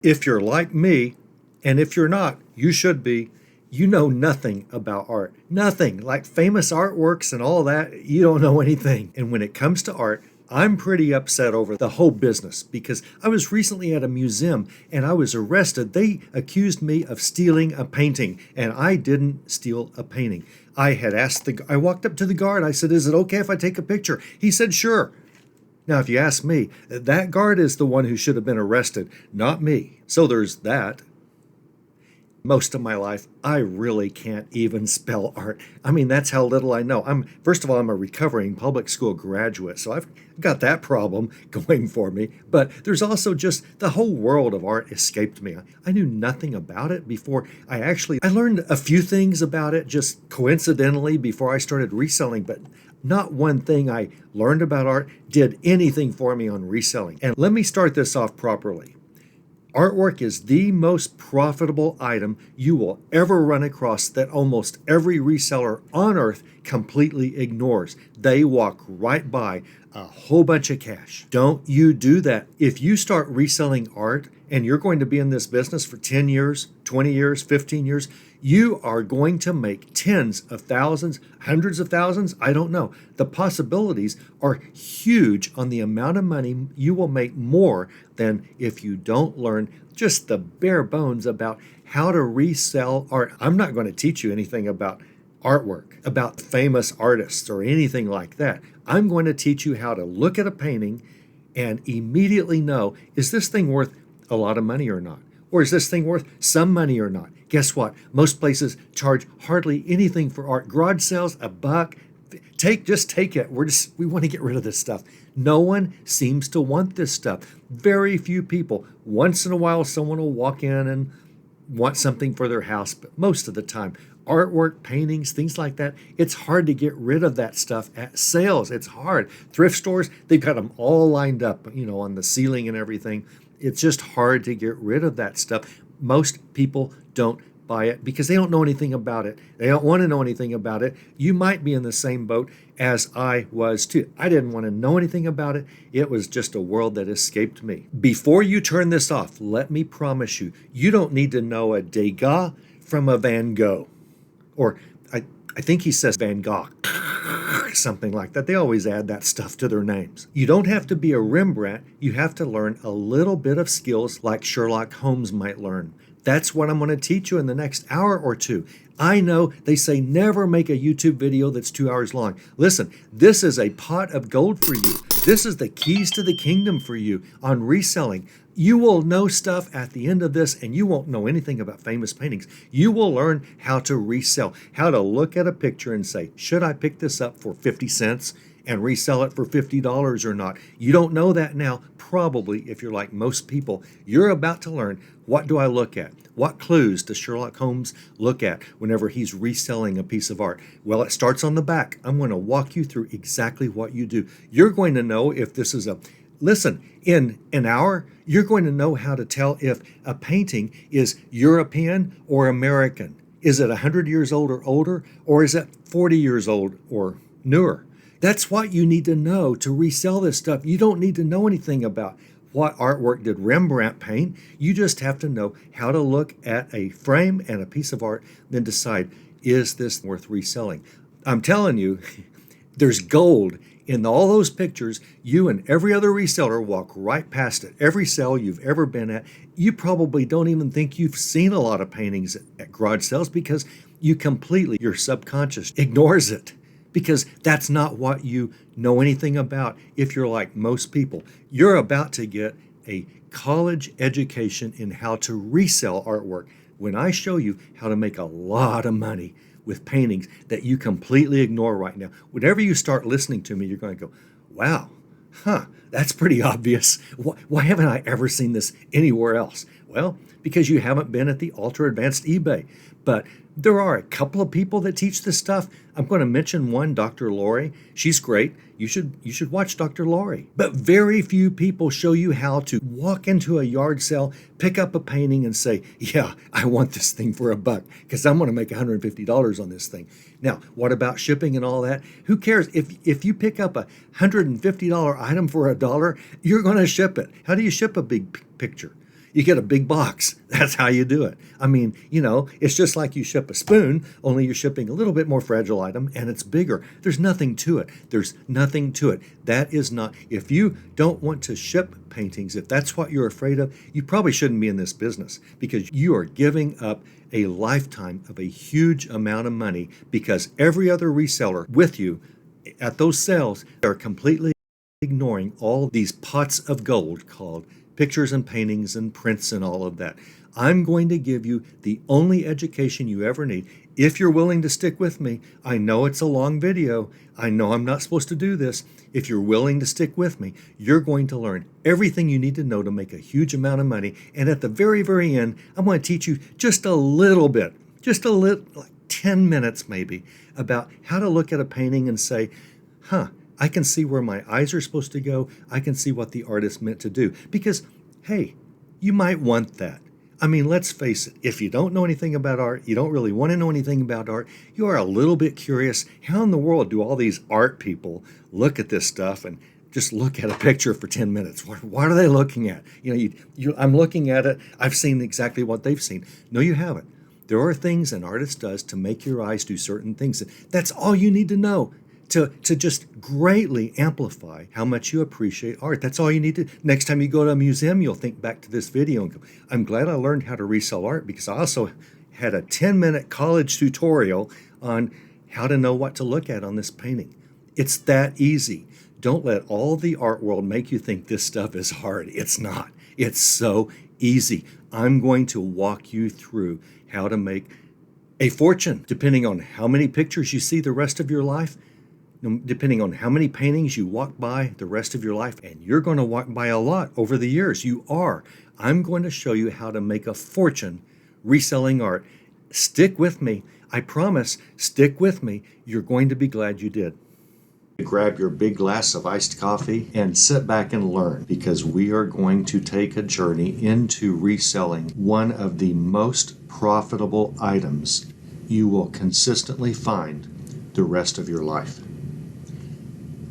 If you're like me, and if you're not, you should be, you know nothing about art. Nothing. Like famous artworks and all that, you don't know anything. And when it comes to art, I'm pretty upset over the whole business because I was recently at a museum and I was arrested. They accused me of stealing a painting, and I didn't steal a painting. I walked up to the guard. I said, "Is it okay if I take a picture?" He said, "Sure." Now, if you ask me, that guard is the one who should have been arrested, not me. So there's that. Most of my life, I really can't even spell art. I mean, that's how little I know. First of all, I'm a recovering public school graduate, so I've got that problem going for me. But there's also just the whole world of art escaped me. I knew nothing about it before I learned a few things about it just coincidentally before I started reselling, but not one thing I learned about art did anything for me on reselling. And let me start this off properly. Artwork is the most profitable item you will ever run across that almost every reseller on earth completely ignores. They walk right by a whole bunch of cash. Don't you do that. If you start reselling art and you're going to be in this business for 10 years, 20 years, 15 years, you are going to make tens of thousands, hundreds of thousands, I don't know. The possibilities are huge on the amount of money you will make more than if you don't learn just the bare bones about how to resell art. I'm not going to teach you anything about artwork, about famous artists or anything like that. I'm going to teach you how to look at a painting and immediately know, is this thing worth a lot of money or not? Or is this thing worth some money or not? Guess what? Most places charge hardly anything for art. Garage sales, $1. Just take it. We want to get rid of this stuff. No one seems to want this stuff. Very few people. Once in a while, someone will walk in and want something for their house, but most of the time, artwork, paintings, things like that, it's hard to get rid of that stuff at sales. It's hard. Thrift stores, they've got them all lined up, on the ceiling and everything. It's just hard to get rid of that stuff. Most people don't buy it because they don't know anything about it. They don't want to know anything about it. You might be in the same boat as I was too. I didn't want to know anything about it. It was just a world that escaped me. Before you turn this off, let me promise you, you don't need to know a Degas from a Van Gogh. Or I think he says Van Gogh, something like that. They always add that stuff to their names. You don't have to be a Rembrandt. You have to learn a little bit of skills like Sherlock Holmes might learn. That's what I'm going to teach you in the next hour or two. I know they say never make a YouTube video that's 2 hours long. Listen, this is a pot of gold for you. This is the keys to the kingdom for you on reselling. You will know stuff at the end of this, and you won't know anything about famous paintings. You will learn how to resell, how to look at a picture and say, should I pick this up for 50 cents and resell it for $50 or not? You don't know that now. Probably, if you're like most people, you're about to learn, what do I look at? What clues does Sherlock Holmes look at whenever he's reselling a piece of art? Well, it starts on the back. I'm going to walk you through exactly what you do. You're going to know if this is listen, in an hour, you're going to know how to tell if a painting is European or American. Is it 100 years old or older, or is it 40 years old or newer? That's what you need to know to resell this stuff. You don't need to know anything about what artwork did Rembrandt paint. You just have to know how to look at a frame and a piece of art, then decide, is this worth reselling? I'm telling you, there's gold in all those pictures. You and every other reseller walk right past it. Every sale you've ever been at, you probably don't even think you've seen a lot of paintings at garage sales because your subconscious ignores it. Because that's not what you know anything about. If you're like most people, you're about to get a college education in how to resell artwork when I show you how to make a lot of money with paintings that you completely ignore right now. Whenever you start listening to me, you're going to go, wow, that's pretty obvious. Why haven't I ever seen this anywhere else? Well, because you haven't been at the ultra advanced eBay. But there are a couple of people that teach this stuff. I'm going to mention one, Dr. Lori. She's great. You should watch Dr. Lori. But very few people show you how to walk into a yard sale, pick up a painting and say, yeah, I want this thing for $1 because I'm going to make $150 on this thing. Now, what about shipping and all that? Who cares? If you pick up a $150 item for $1, you're going to ship it. How do you ship a big picture? You get a big box. That's how you do it. I mean, it's just like you ship a spoon, only you're shipping a little bit more fragile item and it's bigger. There's nothing to it. There's nothing to it. That is not, if you don't want to ship paintings, if that's what you're afraid of, you probably shouldn't be in this business, because you are giving up a lifetime of a huge amount of money, because every other reseller with you at those sales are completely ignoring all these pots of gold called pictures and paintings and prints and all of that. I'm going to give you the only education you ever need. If you're willing to stick with me, I know it's a long video. I know I'm not supposed to do this. If you're willing to stick with me, you're going to learn everything you need to know to make a huge amount of money. And at the very, very end, I'm going to teach you just a little bit, like 10 minutes maybe, about how to look at a painting and say, I can see where my eyes are supposed to go. I can see what the artist meant to do. Because, hey, you might want that. I mean, let's face it. If you don't know anything about art, you don't really want to know anything about art, you are a little bit curious. How in the world do all these art people look at this stuff and just look at a picture for 10 minutes? What are they looking at? I'm looking at it. I've seen exactly what they've seen. No, you haven't. There are things an artist does to make your eyes do certain things. That's all you need to know to just greatly amplify how much you appreciate art. That's all you need to. Next time you go to a museum, you'll think back to this video and go, I'm glad I learned how to resell art, because I also had a 10-minute college tutorial on how to know what to look at on this painting. It's that easy. Don't let all the art world make you think this stuff is hard. It's not. It's so easy. I'm going to walk you through how to make a fortune, depending on how many pictures you see the rest of your life, depending on how many paintings you walk by the rest of your life. And you're going to walk by a lot over the years. You are. I'm going to show you how to make a fortune reselling art. Stick with me. I promise, stick with me. You're going to be glad you did. Grab your big glass of iced coffee and sit back and learn, because we are going to take a journey into reselling one of the most profitable items you will consistently find the rest of your life.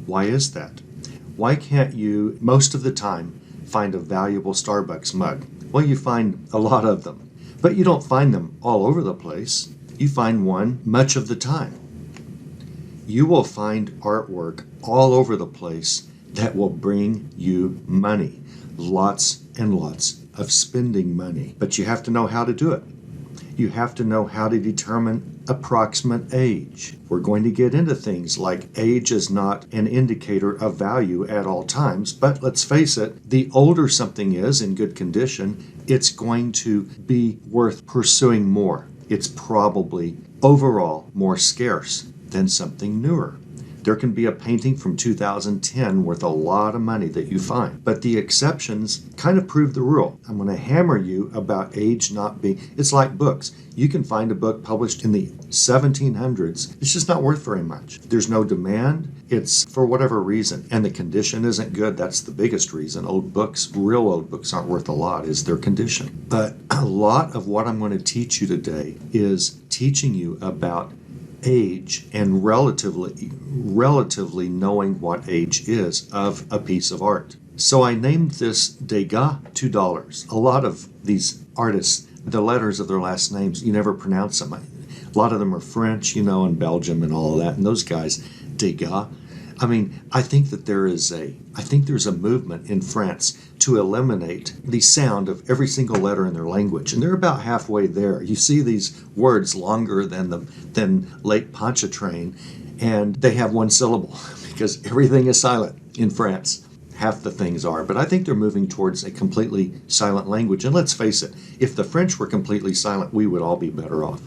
Why is that? Why can't you, most of the time, find a valuable Starbucks mug? Well, you find a lot of them, but you don't find them all over the place. You find one much of the time. You will find artwork all over the place that will bring you money. Lots and lots of spending money. But you have to know how to do it. You have to know how to determine approximate age. We're going to get into things like age is not an indicator of value at all times, but let's face it, the older something is in good condition, it's going to be worth pursuing more. It's probably overall more scarce than something newer. There can be a painting from 2010 worth a lot of money that you find, but the exceptions kind of prove the rule. I'm going to hammer you about age not being, it's like books. You can find a book published in the 1700s. It's just not worth very much. There's no demand. It's for whatever reason, and the condition isn't good. That's the biggest reason. Old books, real old books, aren't worth a lot, is their condition. But a lot of what I'm going to teach you today is teaching you about age and relatively knowing what age is of a piece of art. So I named this Degas $2. A lot of these artists, the letters of their last names, you never pronounce them. A lot of them are French, and Belgium and all of that. And those guys, Degas. I mean, I think there's a movement in France to eliminate the sound of every single letter in their language, and they're about halfway there. You see these words longer than Lake Pontchartrain, and they have one syllable because everything is silent in France. Half the things are, but I think they're moving towards a completely silent language. And let's face it, if the French were completely silent, we would all be better off.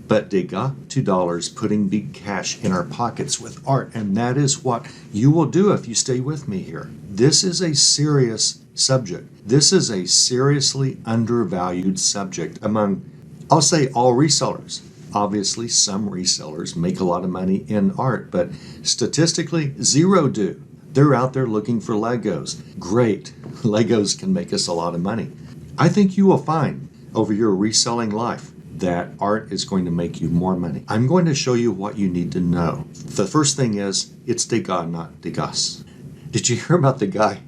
But Degas $2, putting big cash in our pockets with art. And that is what you will do if you stay with me here. This is a serious subject. This is a seriously undervalued subject among, I'll say, all resellers. Obviously, some resellers make a lot of money in art, but statistically, zero do. They're out there looking for Legos. Great. Legos can make us a lot of money. I think you will find over your reselling life that art is going to make you more money. I'm going to show you what you need to know. The first thing is, it's Degas, not Degas. Did you hear about the guy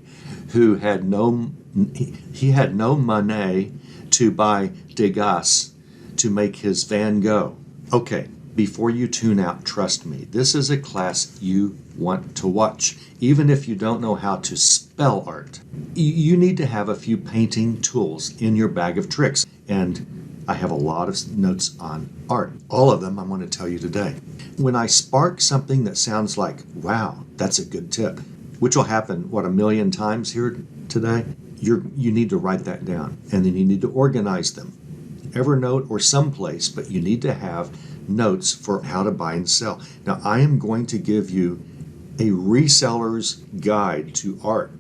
who had he had no money to buy Degas to make his Van Gogh. Okay, before you tune out, trust me, this is a class you want to watch. Even if you don't know how to spell art, you need to have a few painting tools in your bag of tricks. And I have a lot of notes on art. All of them I'm going to tell you today. When I spark something that sounds like, wow, that's a good tip, which will happen, a million times here today, you need to write that down. And then you need to organize them. Evernote or someplace, but you need to have notes for how to buy and sell. Now, I am going to give you a reseller's guide to art.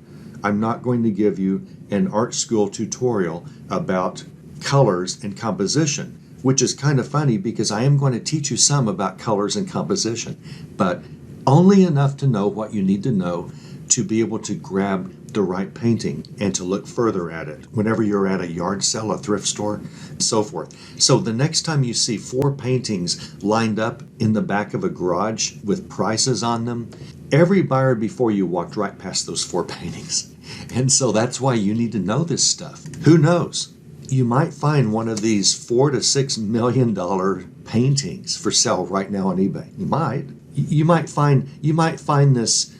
I'm not going to give you an art school tutorial about colors and composition, which is kind of funny because I am going to teach you some about colors and composition, but only enough to know what you need to know to be able to grab the right painting and to look further at it whenever you're at a yard sale, a thrift store, so forth. So the next time you see 4 paintings lined up in the back of a garage with prices on them, every buyer before you walked right past those 4 paintings. And so that's why you need to know this stuff. Who knows? You might find one of these $4 to $6 million paintings for sale right now on eBay. You might. You might find this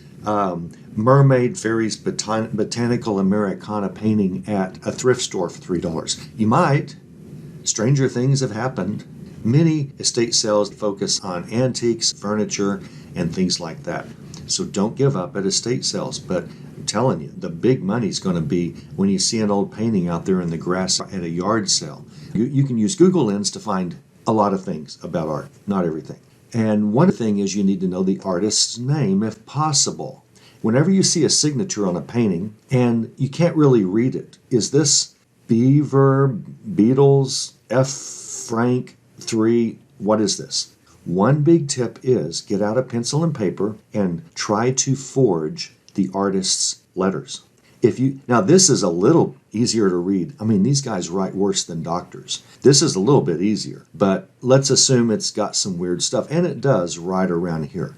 Mermaid Fairies Botanical Americana painting at a thrift store for $3. You might. Stranger things have happened. Many estate sales focus on antiques, furniture, and things like that. So don't give up at estate sales. But I'm telling you, the big money's going to be when you see an old painting out there in the grass at a yard sale. You can use Google Lens to find a lot of things about art, not everything. And one thing is you need to know the artist's name if possible. Whenever you see a signature on a painting and you can't really read it, is this Beaver, Beatles, F. Frank 3? What is this? One big tip is get out a pencil and paper and try to forge the artist's letters. Now this is a little easier to read. I mean, these guys write worse than doctors. This is a little bit easier, but let's assume it's got some weird stuff, and it does right around here.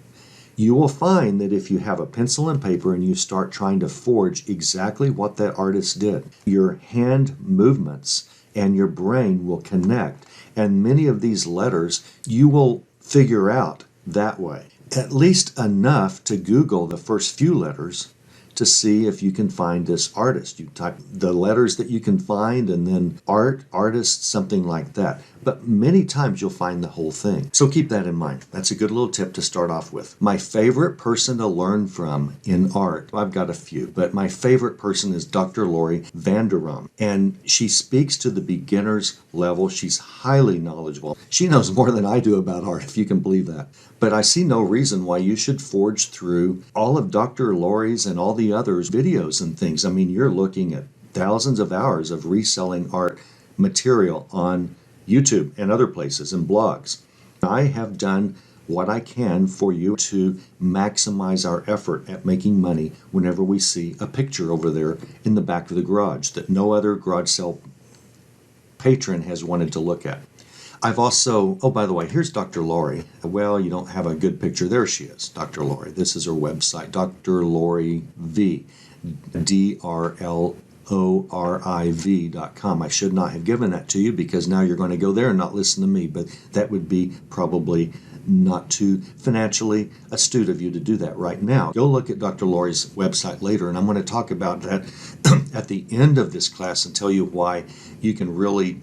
You will find that if you have a pencil and paper and you start trying to forge exactly what that artist did, your hand movements and your brain will connect, and many of these letters you will figure out that way. At least enough to Google the first few letters to see if you can find this artist. You type the letters that you can find and then artist, something like that. But many times you'll find the whole thing. So keep that in mind. That's a good little tip to start off with. My favorite person to learn from in art, I've got a few, but my favorite person is Dr. Lori Vanderum. And she speaks to the beginner's level. She's highly knowledgeable. She knows more than I do about art, if you can believe that. But I see no reason why you should forge through all of Dr. Lori's and all the others' videos and things. I mean, you're looking at thousands of hours of reselling art material on YouTube and other places and blogs. I have done what I can for you to maximize our effort at making money whenever we see a picture over there in the back of the garage that no other garage sale patron has wanted to look at. I've also, oh, by the way, here's Dr. Lori. Well, you don't have a good picture. There she is, Dr. Lori. This is her website, Dr. Lori V, DRLORIV.com. I should not have given that to you because now you're going to go there and not listen to me, but that would be probably not too financially astute of you to do that right now. Go look at Dr. Lori's website later, and I'm going to talk about that at the end of this class and tell you why you can really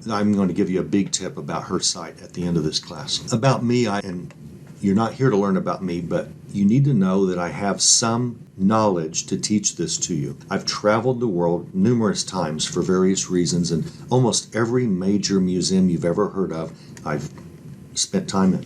I'm going to give you a big tip about her site at the end of this class. About me, and you're not here to learn about me, but you need to know that I have some knowledge to teach this to you. I've traveled the world numerous times for various reasons, and almost every major museum you've ever heard of, I've spent time in.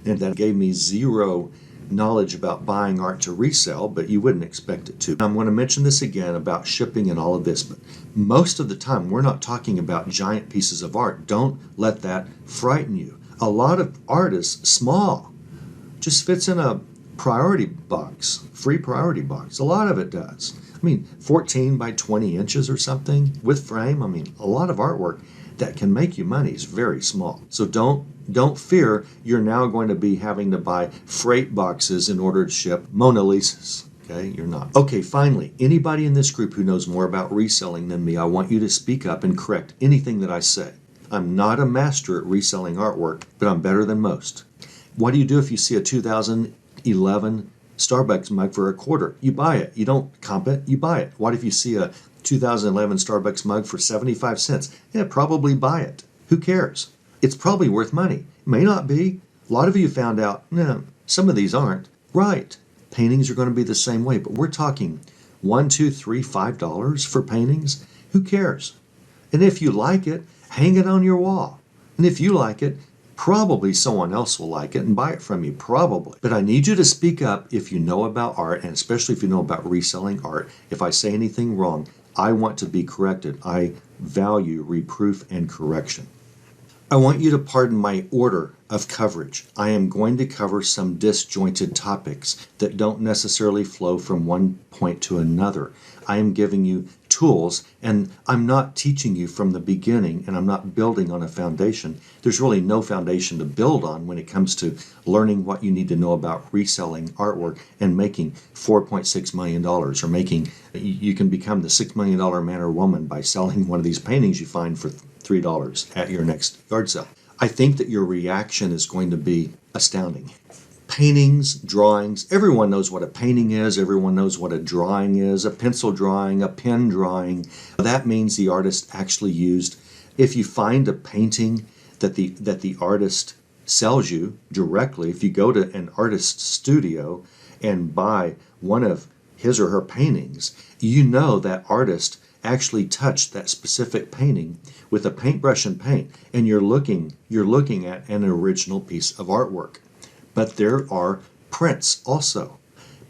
And that gave me zero knowledge about buying art to resell, but you wouldn't expect it to. I'm going to mention this again about shipping and all of this, but most of the time we're not talking about giant pieces of art. Don't let that frighten you. A lot of art is small, just fits in a priority box, free priority box. A lot of it does. I mean, 14 by 20 inches or something with frame. I mean, a lot of artwork that can make you money is very small. So don't fear you're now going to be having to buy freight boxes in order to ship Mona Lisas. Okay, you're not. Okay, finally, anybody in this group who knows more about reselling than me, I want you to speak up and correct anything that I say. I'm not a master at reselling artwork, but I'm better than most. What do you do if you see a 2011 Starbucks mug for $0.25? You buy it. You don't comp it, you buy it. What if you see a 2011 Starbucks mug for 75 cents? Yeah, probably buy it. Who cares? It's probably worth money. It may not be. A lot of you found out, no, some of these aren't. Right. Paintings are going to be the same way, but we're talking $1, $2, $3, $5 for paintings. Who cares? And if you like it, hang it on your wall. And if you like it, probably someone else will like it and buy it from you, probably. But I need you to speak up if you know about art, and especially if you know about reselling art. If I say anything wrong, I want to be corrected. I value reproof and correction. I want you to pardon my order of coverage. I am going to cover some disjointed topics that don't necessarily flow from one point to another. I am giving you tools, and I'm not teaching you from the beginning, and I'm not building on a foundation. There's really no foundation to build on when it comes to learning what you need to know about reselling artwork and making $4.6 million, or you can become the $6 million man or woman by selling one of these paintings you find for $3 at your next yard sale. I think that your reaction is going to be astounding. Paintings, drawings, everyone knows what a painting is, everyone knows what a drawing is, a pencil drawing, a pen drawing. That means the artist actually used. If you find a painting that the artist sells you directly, if you go to an artist's studio and buy one of his or her paintings, you know that artist actually touched that specific painting with a paintbrush and paint, and you're looking at an original piece of artwork. But there are prints also,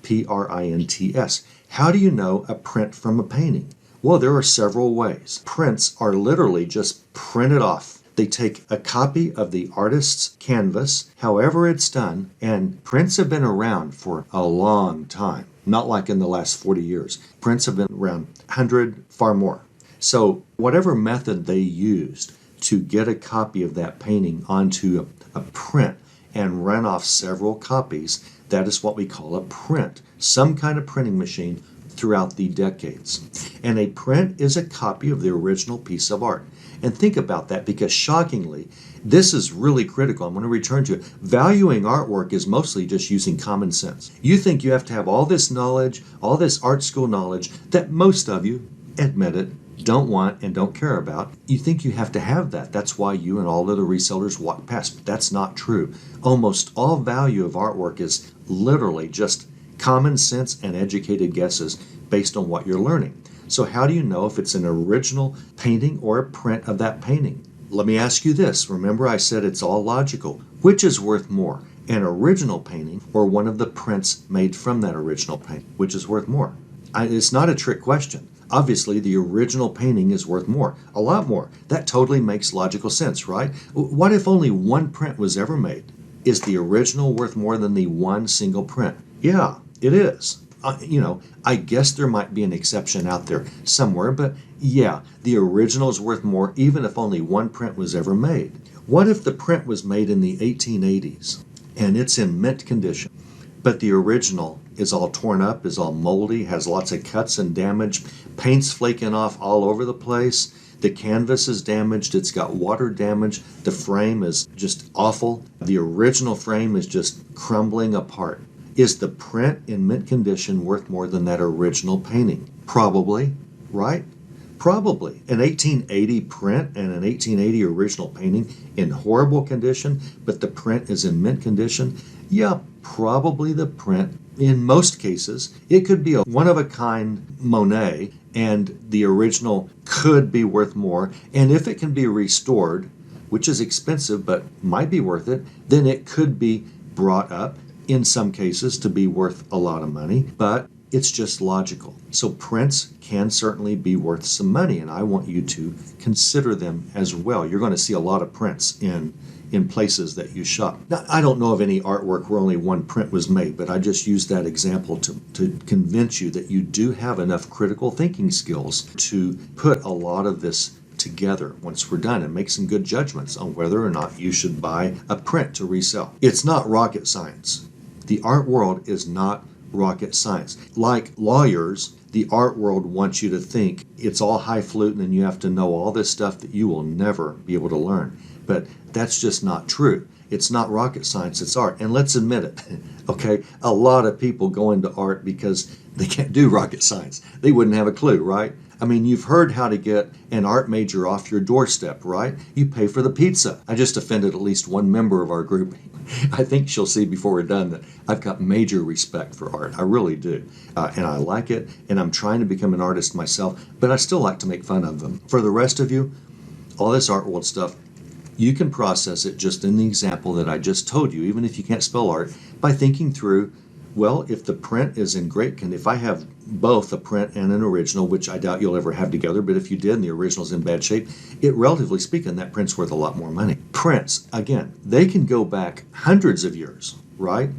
prints. How do you know a print from a painting? Well, there are several ways. Prints are literally just printed off. They take a copy of the artist's canvas, however it's done, and prints have been around for a long time. Not like in the last 40 years. Prints have been around 100, far more. So whatever method they used to get a copy of that painting onto a print and run off several copies, that is what we call a print. Some kind of printing machine throughout the decades. And a print is a copy of the original piece of art. And think about that, because shockingly, this is really critical. I'm going to return to it. Valuing artwork is mostly just using common sense. You think you have to have all this knowledge, all this art school knowledge that most of you, admit it, don't want and don't care about. You think you have to have that. That's why you and all other resellers walk past. But that's not true. Almost all value of artwork is literally just common sense and educated guesses based on what you're learning. So how do you know if it's an original painting or a print of that painting? Let me ask you this. Remember I said it's all logical. Which is worth more, an original painting or one of the prints made from that original painting? Which is worth more? It's not a trick question. Obviously, the original painting is worth more, a lot more. That totally makes logical sense, right? What if only one print was ever made? Is the original worth more than the one single print? Yeah, it is. I guess there might be an exception out there somewhere, but yeah, the original is worth more even if only one print was ever made. What if the print was made in the 1880s and it's in mint condition, but the original is all torn up, is all moldy, has lots of cuts and damage, paint's flaking off all over the place, the canvas is damaged, it's got water damage, the frame is just awful, the original frame is just crumbling apart. Is the print in mint condition worth more than that original painting? Probably, right? Probably. An 1880 print and an 1880 original painting in horrible condition, but the print is in mint condition? Yeah, probably the print. In most cases, it could be a one-of-a-kind Monet, and the original could be worth more. And if it can be restored, which is expensive but might be worth it, then it could be brought up in some cases to be worth a lot of money, but it's just logical. So prints can certainly be worth some money, and I want you to consider them as well. You're going to see a lot of prints in places that you shop. Now, I don't know of any artwork where only one print was made, but I just used that example to convince you that you do have enough critical thinking skills to put a lot of this together once we're done and make some good judgments on whether or not you should buy a print to resell. It's not rocket science. The art world is not rocket science. Like lawyers, the art world wants you to think it's all highfalutin and you have to know all this stuff that you will never be able to learn. But that's just not true. It's not rocket science, it's art. And let's admit it, okay? A lot of people go into art because they can't do rocket science. They wouldn't have a clue, right? I mean, you've heard how to get an art major off your doorstep, right? You pay for the pizza. I just offended at least one member of our group. I think she'll see before we're done that I've got major respect for art. I really do. And I like it, and I'm trying to become an artist myself, but I still like to make fun of them. For the rest of you, all this art world stuff, you can process it just in the example that I just told you, even if you can't spell art, by thinking through, well, if the print is in great condition, if I have both a print and an original, which I doubt you'll ever have together, but if you did and the original's in bad shape, relatively speaking, that print's worth a lot more money. Prints, again, they can go back hundreds of years, right?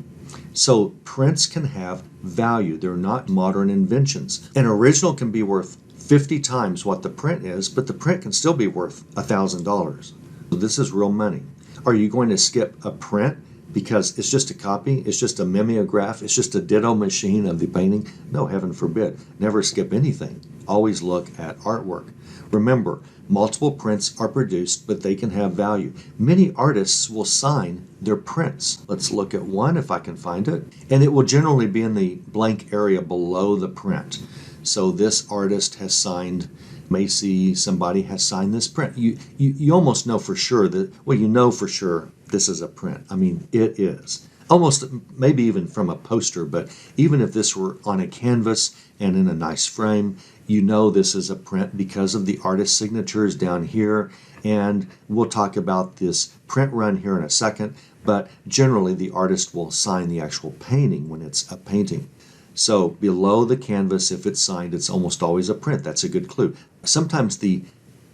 So prints can have value. They're not modern inventions. An original can be worth 50 times what the print is, but the print can still be worth $1,000. So this is real money. Are you going to skip a print because it's just a copy, it's just a mimeograph, it's just a ditto machine of the painting? No, heaven forbid. Never skip anything. Always look at artwork. Remember, multiple prints are produced, but they can have value. Many artists will sign their prints. Let's look at one if I can find it. And it will generally be in the blank area below the print. So this artist has signed, may see somebody has signed this print. You almost know for sure that, well, you know for sure this is a print. I mean, it is. Almost maybe even from a poster, but even if this were on a canvas and in a nice frame, you know this is a print because of the artist's signatures down here. And we'll talk about this print run here in a second, but generally the artist will sign the actual painting when it's a painting. So below the canvas, if it's signed, it's almost always a print. That's a good clue. Sometimes the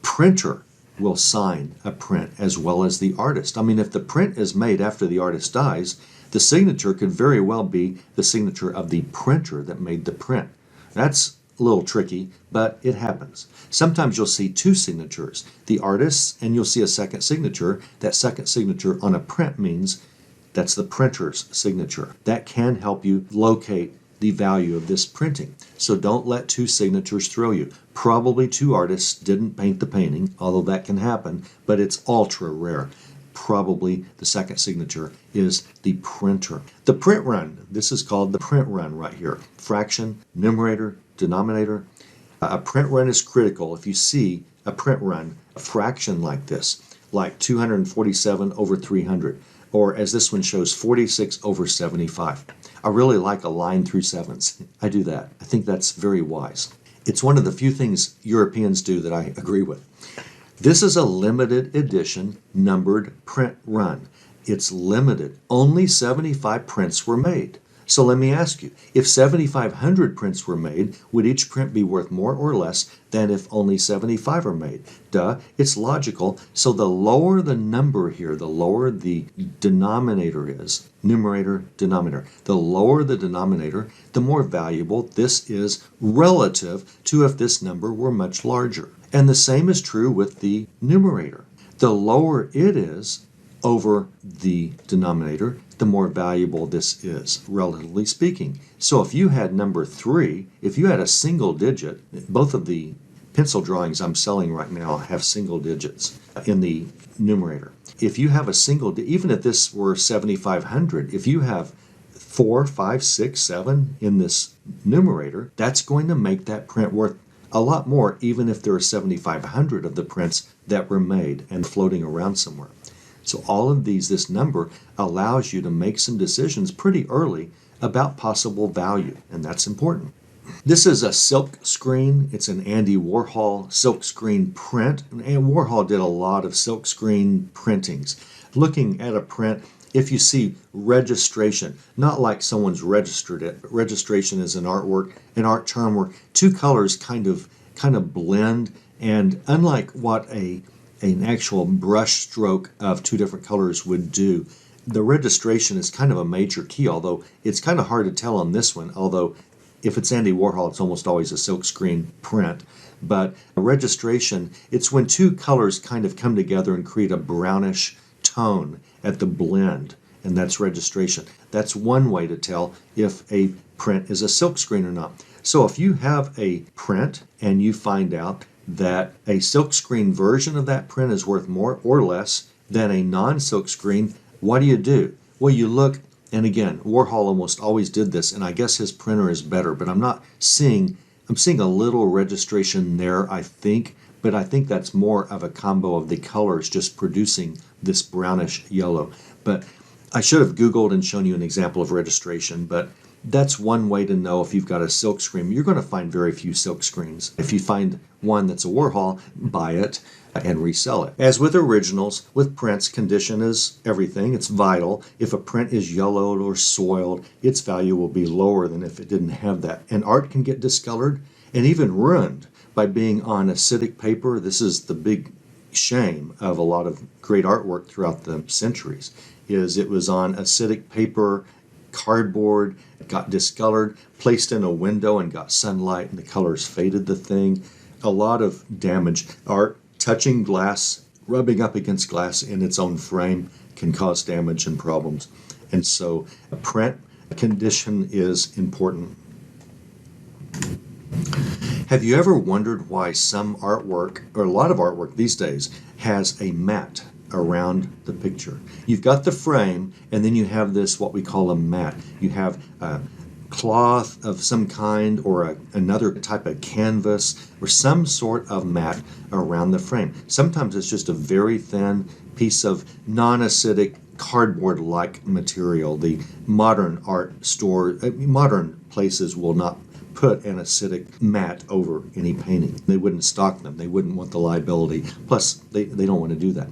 printer will sign a print as well as the artist. I mean, if the print is made after the artist dies, the signature could very well be the signature of the printer that made the print. That's a little tricky, but it happens. Sometimes you'll see two signatures, the artist's, and you'll see a second signature. That second signature on a print means that's the printer's signature. That can help you locate the value of this printing. So don't let two signatures throw you. Probably two artists didn't paint the painting, although that can happen, but it's ultra rare. Probably the second signature is the printer. The print run, this is called the print run right here. Fraction, numerator, denominator. A print run is critical. If you see a print run, a fraction like this, like 247 over 300, or as this one shows, 46 over 75. I really like a line through sevens. I do that. I think that's very wise. It's one of the few things Europeans do that I agree with. This is a limited edition numbered print run. It's limited. Only 75 prints were made. So let me ask you, if 7,500 prints were made, would each print be worth more or less than if only 75 are made? Duh, it's logical. So the lower the number here, the lower the denominator is, numerator, denominator. The lower the denominator, the more valuable this is relative to if this number were much larger. And the same is true with the numerator. The lower it is over the denominator, the more valuable this is, relatively speaking. So if you had number 3, if you had a single digit, both of the pencil drawings I'm selling right now have single digits in the numerator. If you have a single, even if this were 7,500, if you have 4, 5, 6, 7 in this numerator, that's going to make that print worth a lot more, even if there are 7,500 of the prints that were made and floating around somewhere. So all of these, this number allows you to make some decisions pretty early about possible value, and that's important. This is a silk screen. It's an Andy Warhol silk screen print, and Warhol did a lot of silk screen printings. Looking at a print, if you see registration, not like someone's registered it, but registration is an artwork, an art term where two colors kind of blend, and unlike what an actual brush stroke of two different colors would do, the registration is kind of a major key, although it's kind of hard to tell on this one, although if it's Andy Warhol, it's almost always a silkscreen print. But registration, it's when two colors kind of come together and create a brownish tone at the blend, and that's registration. That's one way to tell if a print is a silkscreen or not. So if you have a print and you find out that a silkscreen version of that print is worth more or less than a non-silkscreen, what do? Well, you look, and again, Warhol almost always did this, and I guess his printer is better, but I'm seeing a little registration there, I think, but I think that's more of a combo of the colors just producing this brownish yellow. But I should have Googled and shown you an example of registration, but that's one way to know if you've got a silk screen. You're going to find very few silk screens. If you find one that's a Warhol, buy it and resell it. As with originals, with prints, condition is everything. It's vital. If a print is yellowed or soiled, its value will be lower than if it didn't have that. And art can get discolored and even ruined by being on acidic paper. This is the big shame of a lot of great artwork throughout the centuries, is it was on acidic paper, cardboard, got discolored, placed in a window and got sunlight and the colors faded the thing. A lot of damage. Art touching glass, rubbing up against glass in its own frame can cause damage and problems. And so a print condition is important. Have you ever wondered why some artwork, or a lot of artwork these days, has a mat around the picture? You've got the frame, and then you have this, what we call a mat. You have a cloth of some kind, or another type of canvas, or some sort of mat around the frame. Sometimes it's just a very thin piece of non-acidic cardboard-like material. The modern art store, modern places will not put an acidic mat over any painting. They wouldn't stock them. They wouldn't want the liability. Plus, they don't want to do that.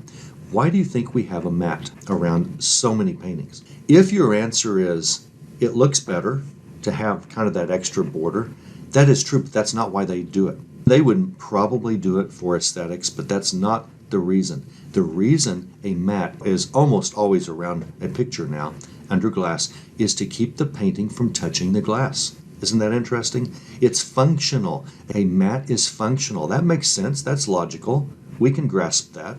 Why do you think we have a mat around so many paintings? If your answer is, it looks better to have kind of that extra border, that is true, but that's not why they do it. They would probably do it for aesthetics, but that's not the reason. The reason a mat is almost always around a picture now, under glass, is to keep the painting from touching the glass. Isn't that interesting? It's functional. A mat is functional. That makes sense. That's logical. We can grasp that.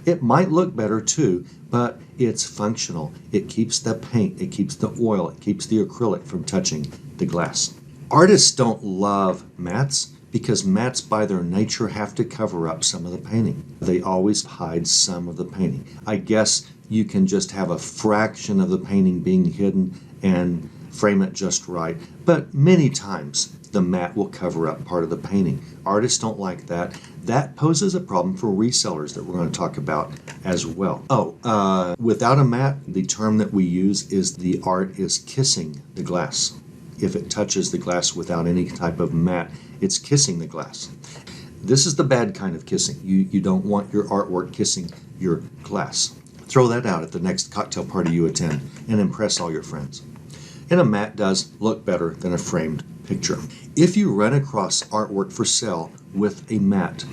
It might look better too, but it's functional. It keeps the paint, it keeps the oil, it keeps the acrylic from touching the glass. Artists don't love mats because mats by their nature have to cover up some of the painting. They always hide some of the painting. I guess you can just have a fraction of the painting being hidden and frame it just right, but many times the mat will cover up part of the painting. Artists don't like that. That poses a problem for resellers that we're going to talk about as well. Without a mat, the term that we use is the art is kissing the glass. If it touches the glass without any type of mat, it's kissing the glass. This is the bad kind of kissing. You don't want your artwork kissing your glass. Throw that out at the next cocktail party you attend and impress all your friends. And a mat does look better than a framed picture. If you run across artwork for sale with a mat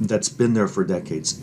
that's been there for decades,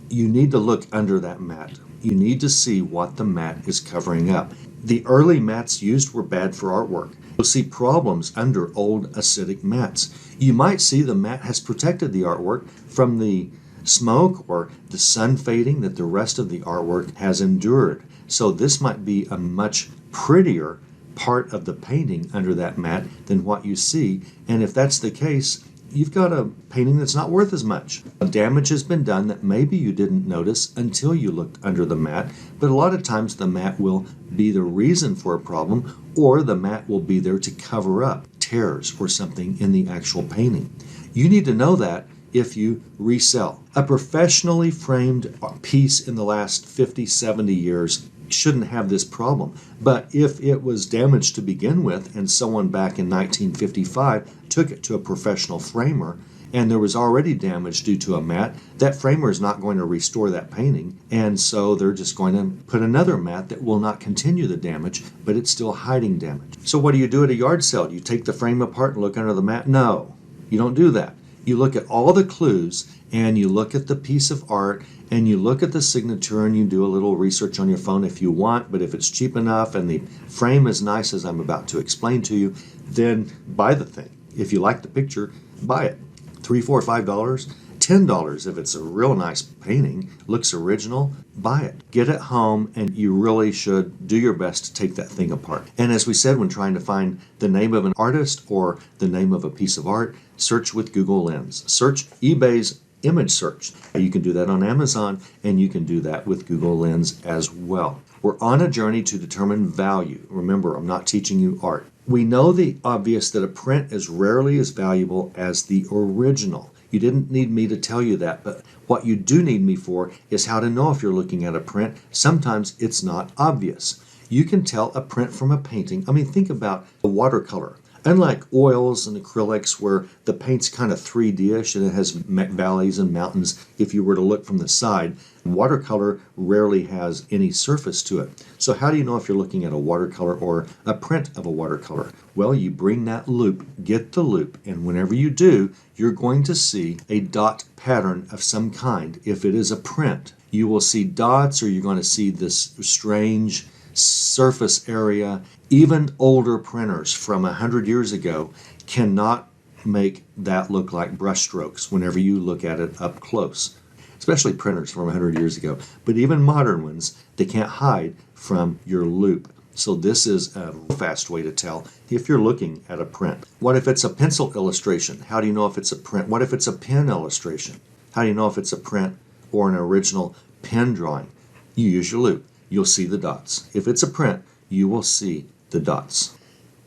you need to look under that mat. You need to see what the mat is covering up. The early mats used were bad for artwork. You'll see problems under old acidic mats. You might see the mat has protected the artwork from the smoke or the sun fading that the rest of the artwork has endured. So this might be a much prettier part of the painting under that mat than what you see, and if that's the case, you've got a painting that's not worth as much. Damage has been done that maybe you didn't notice until you looked under the mat, but a lot of times the mat will be the reason for a problem, or the mat will be there to cover up tears or something in the actual painting. You need to know that if you resell. A professionally framed piece in the last 50, 70 years shouldn't have this problem. But if it was damaged to begin with and someone back in 1955 took it to a professional framer and there was already damage due to a mat, that framer is not going to restore that painting, and so they're just going to put another mat that will not continue the damage, but it's still hiding damage. So what do you do at a yard sale? Do you take the frame apart and look under the mat? No, you don't do that. You look at all the clues and you look at the piece of art and you look at the signature and you do a little research on your phone if you want, but if it's cheap enough and the frame is nice as I'm about to explain to you, then buy the thing. If you like the picture, buy it. $3, $4, $5, $10 if it's a real nice painting, looks original, buy it. Get it home, and you really should do your best to take that thing apart. And as we said, when trying to find the name of an artist or the name of a piece of art, search with Google Lens. Search eBay's image search. You can do that on Amazon, and you can do that with Google Lens as well. We're on a journey to determine value. Remember, I'm not teaching you art. We know the obvious that a print is rarely as valuable as the original. You didn't need me to tell you that, but what you do need me for is how to know if you're looking at a print. Sometimes it's not obvious. You can tell a print from a painting. I mean, think about a watercolor. Unlike oils and acrylics where the paint's kind of 3D-ish and it has valleys and mountains, if you were to look from the side, watercolor rarely has any surface to it. So how do you know if you're looking at a watercolor or a print of a watercolor? Well, you bring that loupe, get the loupe, and whenever you do, you're going to see a dot pattern of some kind. If it is a print, you will see dots, or you're going to see this strange surface area. Even older printers from 100 years ago cannot make that look like brushstrokes whenever you look at it up close, especially printers from 100 years ago. But even modern ones, they can't hide from your loupe. So this is a fast way to tell if you're looking at a print. What if it's a pencil illustration? How do you know if it's a print? What if it's a pen illustration? How do you know if it's a print or an original pen drawing? You use your loupe. You'll see the dots. If it's a print, you will see the dots.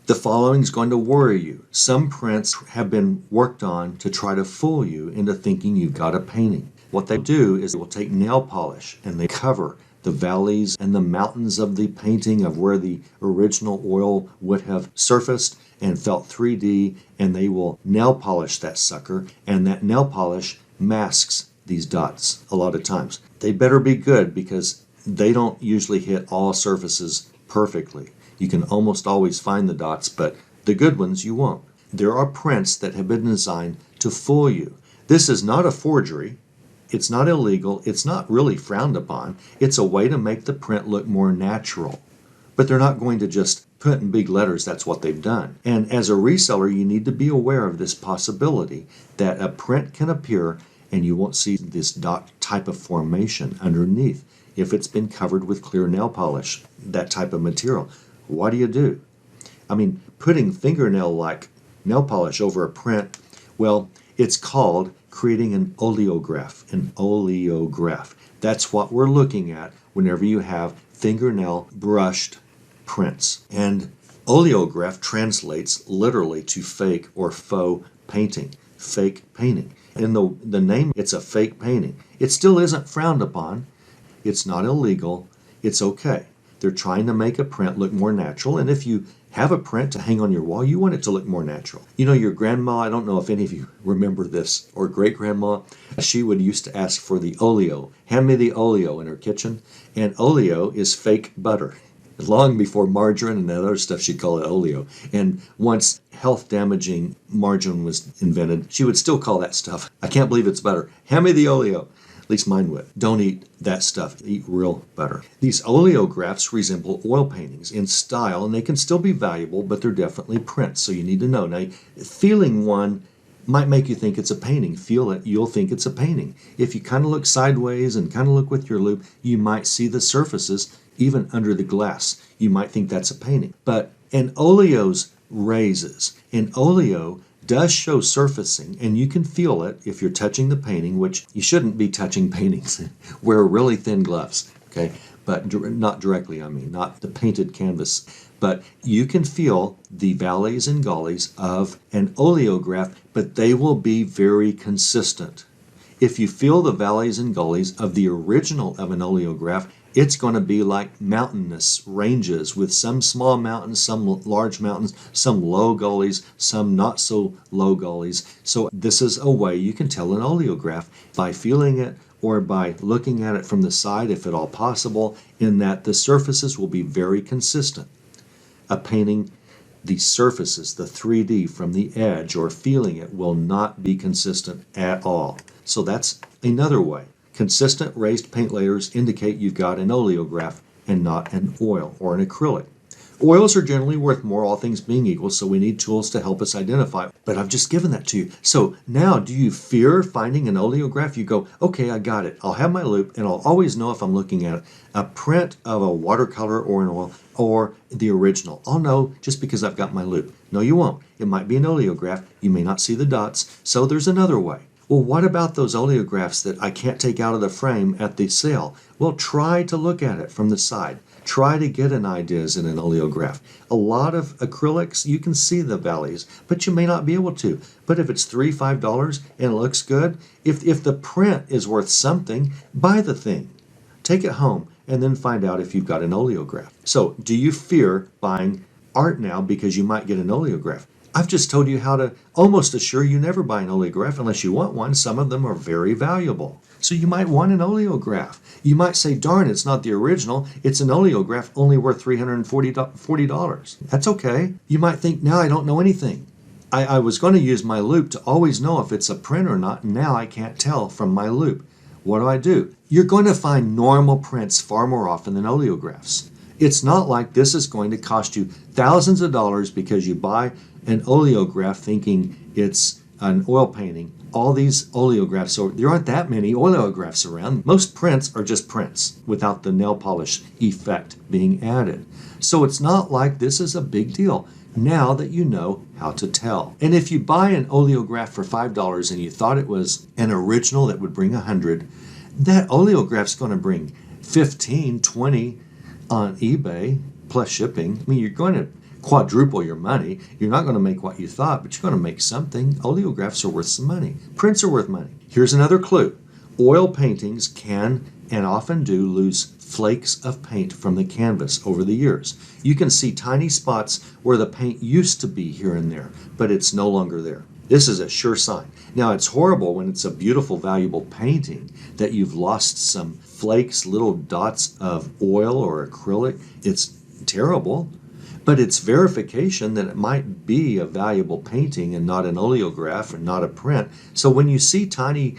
The following is going to worry you. Some prints have been worked on to try to fool you into thinking you've got a painting. What they do is they will take nail polish and they cover the valleys and the mountains of the painting of where the original oil would have surfaced and felt 3D, and they will nail polish that sucker, and that nail polish masks these dots a lot of times. They better be good because they don't usually hit all surfaces perfectly. You can almost always find the dots, but the good ones you won't. There are prints that have been designed to fool you. This is not a forgery. It's not illegal. It's not really frowned upon. It's a way to make the print look more natural. But they're not going to just put in big letters that's what they've done. And as a reseller, you need to be aware of this possibility that a print can appear and you won't see this dot type of formation underneath if it's been covered with clear nail polish, that type of material. What do? I mean, putting fingernail-like nail polish over a print, well, it's called creating an oleograph. An oleograph. That's what we're looking at whenever you have fingernail brushed prints. And oleograph translates literally to fake or faux painting. Fake painting. In the name, it's a fake painting. It still isn't frowned upon. It's not illegal. It's okay. They're trying to make a print look more natural, and if you have a print to hang on your wall, you want it to look more natural. You know, your grandma, I don't know if any of you remember this, or great-grandma, she would used to ask for the oleo. Hand me the oleo in her kitchen, and oleo is fake butter. Long before margarine and that other stuff, she'd call it oleo. And once health-damaging margarine was invented, she would still call that stuff, I can't believe it's butter. Hand me the oleo. At least mine would. Don't eat that stuff. Eat real butter. These oleographs resemble oil paintings in style, and they can still be valuable, but they're definitely prints, so you need to know. Now, feeling one might make you think it's a painting. Feel it, you'll think it's a painting. If you kind of look sideways and kind of look with your loupe, you might see the surfaces even under the glass. You might think that's a painting. But an oleo's raises. An oleo does show surfacing, and you can feel it if you're touching the painting, which you shouldn't be touching paintings. Wear really thin gloves, okay? But not directly, not the painted canvas. But you can feel the valleys and gullies of an oleograph, but they will be very consistent. If you feel the valleys and gullies of the original of an oleograph, it's going to be like mountainous ranges with some small mountains, some large mountains, some low gullies, some not so low gullies. So this is a way you can tell an oleograph by feeling it or by looking at it from the side, if at all possible, in that the surfaces will be very consistent. A painting, the surfaces, the 3D from the edge or feeling it will not be consistent at all. So that's another way. Consistent raised paint layers indicate you've got an oleograph and not an oil or an acrylic. Oils are generally worth more, all things being equal, so we need tools to help us identify. But I've just given that to you. So now, do you fear finding an oleograph? You go, okay, I got it. I'll have my loop, and I'll always know if I'm looking at a print of a watercolor or an oil or the original. I'll know just because I've got my loop. No, you won't. It might be an oleograph. You may not see the dots, so there's another way. Well, what about those oleographs that I can't take out of the frame at the sale? Well, try to look at it from the side. Try to get an idea as in an oleograph. A lot of acrylics, you can see the valleys, but you may not be able to. But if it's $3, $5 and it looks good, if the print is worth something, buy the thing. Take it home and then find out if you've got an oleograph. So, do you fear buying art now because you might get an oleograph? I've just told you how to almost assure you never buy an oleograph unless you want one. Some of them are very valuable. So you might want an oleograph. You might say, darn, it's not the original. It's an oleograph only worth $340. That's okay. You might think, now I don't know anything. I was going to use my loop to always know if it's a print or not. And now I can't tell from my loop. What do? You're going to find normal prints far more often than oleographs. It's not like this is going to cost you thousands of dollars because you buy an oleograph thinking it's an oil painting. All these oleographs, so there aren't that many oleographs around. Most prints are just prints without the nail polish effect being added. So it's not like this is a big deal now that you know how to tell. And if you buy an oleograph for $5 and you thought it was an original that would bring 100, that oleograph's going to bring 15, 20 on eBay plus shipping. I mean, you're going to quadruple your money. You're not going to make what you thought, but you're going to make something. Oleographs are worth some money. Prints are worth money. Here's another clue. Oil paintings can and often do lose flakes of paint from the canvas over the years. You can see tiny spots where the paint used to be here and there, but it's no longer there. This is a sure sign. Now, it's horrible when it's a beautiful, valuable painting that you've lost some flakes, little dots of oil or acrylic. It's terrible, but it's verification that it might be a valuable painting and not an oleograph and not a print. So when you see tiny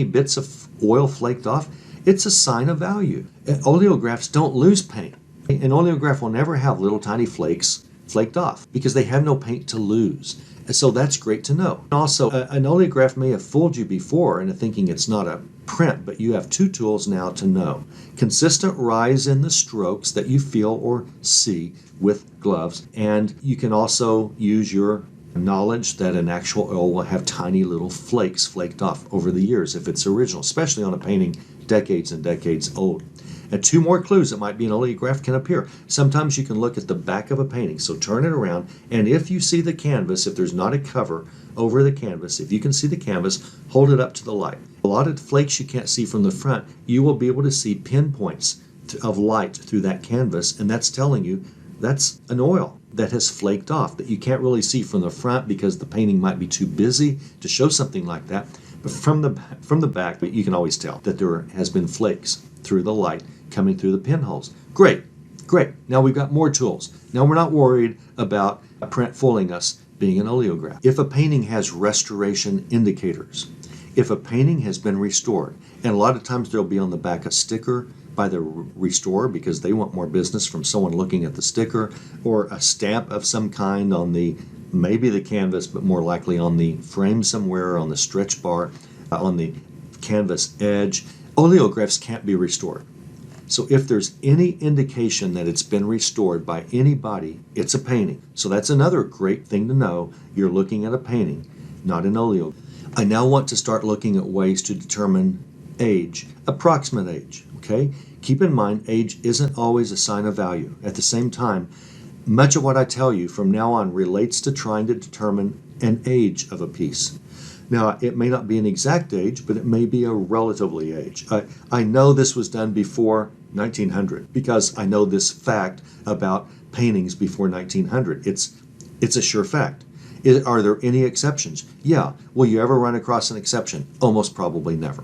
bits of oil flaked off, it's a sign of value. Oleographs don't lose paint. An oleograph will never have little tiny flakes flaked off because they have no paint to lose. So that's great to know. Also, an oleograph may have fooled you before into thinking it's not a print, but you have two tools now to know. Consistent rise in the strokes that you feel or see with gloves, and you can also use your knowledge that an actual oil will have tiny little flakes flaked off over the years if it's original, especially on a painting decades and decades old. And two more clues that might be an oleograph can appear. Sometimes you can look at the back of a painting, so turn it around, and if you see the canvas, if there's not a cover over the canvas, if you can see the canvas, hold it up to the light. A lot of flakes you can't see from the front, you will be able to see pinpoints of light through that canvas, and that's telling you that's an oil that has flaked off that you can't really see from the front because the painting might be too busy to show something like that. But from the back, you can always tell that there has been flakes through the light coming through the pinholes. Great. Now we've got more tools. Now we're not worried about a print fooling us being an oleograph. If a painting has restoration indicators, if a painting has been restored, and a lot of times there'll be on the back a sticker by the restorer because they want more business from someone looking at the sticker, or a stamp of some kind on maybe the canvas, but more likely on the frame somewhere, on the stretch bar, on the canvas edge. Oleographs can't be restored. So if there's any indication that it's been restored by anybody, it's a painting. So that's another great thing to know. You're looking at a painting, not an oleograph. I now want to start looking at ways to determine age, approximate age, okay? Keep in mind, age isn't always a sign of value. At the same time, much of what I tell you from now on relates to trying to determine an age of a piece. Now, it may not be an exact age, but it may be a relatively age. I know this was done before 1900 because I know this fact about paintings before 1900. It's a sure fact. Are there any exceptions? Yeah. Will you ever run across an exception? Almost probably never.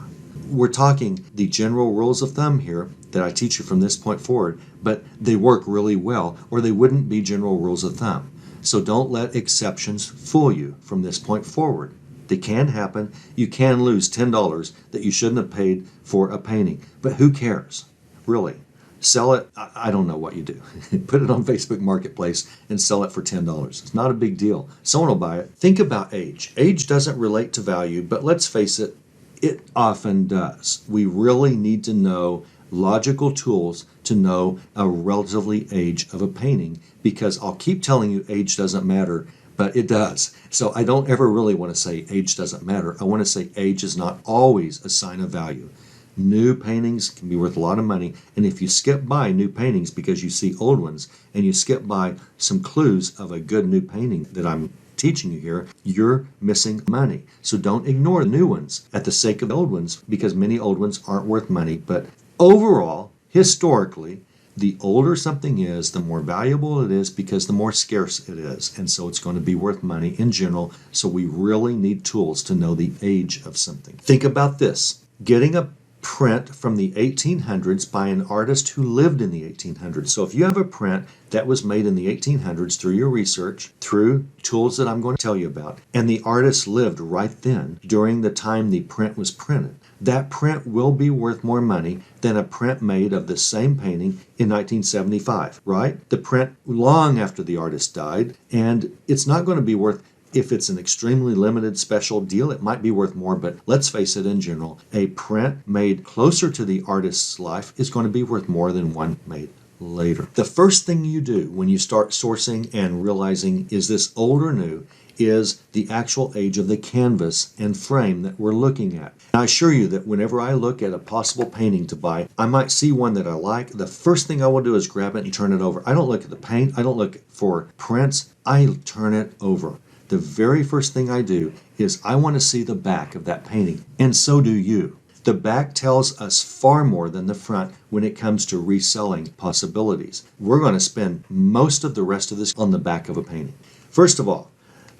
We're talking the general rules of thumb here that I teach you from this point forward, but they work really well, or they wouldn't be general rules of thumb. So don't let exceptions fool you from this point forward. They can happen. You can lose $10 that you shouldn't have paid for a painting, but who cares, really? Sell it, I don't know what you do. Put it on Facebook Marketplace and sell it for $10. It's not a big deal. Someone will buy it. Think about age. Age doesn't relate to value, but let's face it, it often does. We really need to know logical tools to know a relatively age of a painting, because I'll keep telling you age doesn't matter, but it does. So I don't ever really want to say age doesn't matter. I want to say age is not always a sign of value. New paintings can be worth a lot of money, and if you skip by new paintings because you see old ones, and you skip by some clues of a good new painting that I'm teaching you here, you're missing money. So don't ignore the new ones at the sake of the old ones, because many old ones aren't worth money. But overall, historically, the older something is, the more valuable it is, because the more scarce it is. And so it's going to be worth money in general. So we really need tools to know the age of something. Think about this. Getting a print from the 1800s by an artist who lived in the 1800s. So if you have a print that was made in the 1800s through your research, through tools that I'm going to tell you about, and the artist lived right then during the time the print was printed, that print will be worth more money than a print made of the same painting in 1975, right? The print long after the artist died, and it's not going to be worth, if it's an extremely limited special deal, it might be worth more, but let's face it, in general, a print made closer to the artist's life is going to be worth more than one made later. The first thing you do when you start sourcing and realizing is this old or new is the actual age of the canvas and frame that we're looking at. And I assure you that whenever I look at a possible painting to buy, I might see one that I like. The first thing I will do is grab it and turn it over. I don't look at the paint. I don't look for prints. I turn it over. The very first thing I do is I want to see the back of that painting, and so do you. The back tells us far more than the front when it comes to reselling possibilities. We're going to spend most of the rest of this on the back of a painting. First of all,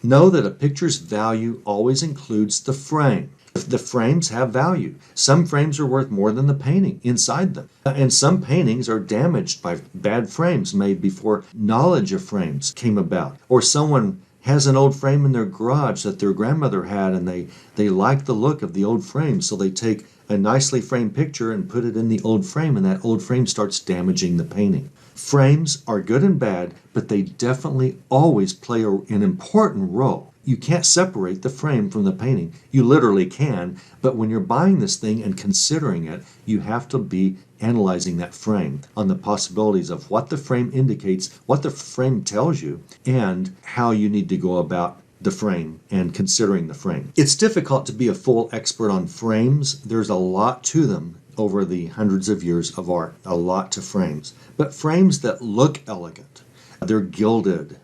know that a picture's value always includes the frame. The frames have value. Some frames are worth more than the painting inside them. And some paintings are damaged by bad frames made before knowledge of frames came about. Or someone has an old frame in their garage that their grandmother had, and they like the look of the old frame, so they take a nicely framed picture and put it in the old frame, and that old frame starts damaging the painting. Frames are good and bad, but they definitely always play an important role. You can't separate the frame from the painting. You literally can, but when you're buying this thing and considering it, you have to be analyzing that frame on the possibilities of what the frame indicates, what the frame tells you, and how you need to go about the frame and considering the frame. It's difficult to be a full expert on frames. There's a lot to them over the hundreds of years of art, a lot to frames. But frames that look elegant, they're gilded,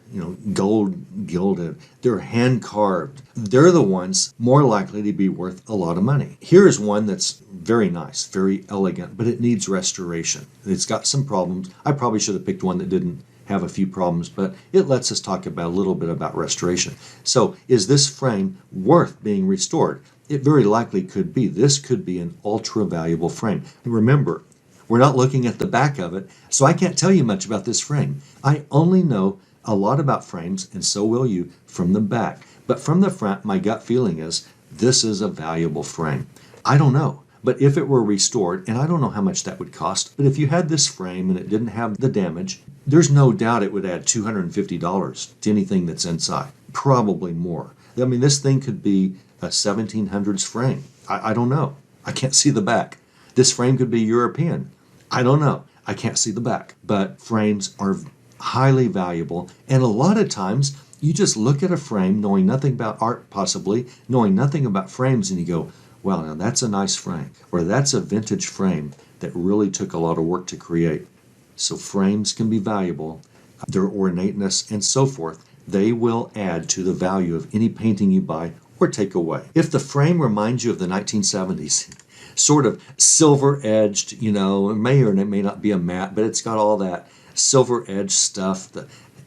gold gilded, they're hand carved. They're the ones more likely to be worth a lot of money. Here's one that's very nice, very elegant, but it needs restoration. It's got some problems. I probably should have picked one that didn't have a few problems, but it lets us talk about a little bit about restoration. So is this frame worth being restored? It very likely could be. This could be an ultra valuable frame. And remember, we're not looking at the back of it, so I can't tell you much about this frame. I only know a lot about frames, and so will you, from the back. But from the front, my gut feeling is this is a valuable frame. I don't know, but if it were restored, and I don't know how much that would cost, but if you had this frame and it didn't have the damage, there's no doubt it would add $250 to anything that's inside. Probably more. I mean, this thing could be a 1700s frame. I don't know. I can't see the back. This frame could be European. I don't know. I can't see the back. But frames are highly valuable. And a lot of times, you just look at a frame knowing nothing about art, possibly, knowing nothing about frames, and you go, well, now that's a nice frame. Or that's a vintage frame that really took a lot of work to create. So frames can be valuable. Their ornateness and so forth, they will add to the value of any painting you buy or take away. If the frame reminds you of the 1970s, sort of silver-edged, it may or it may not be a matte, but it's got all that silver-edged stuff.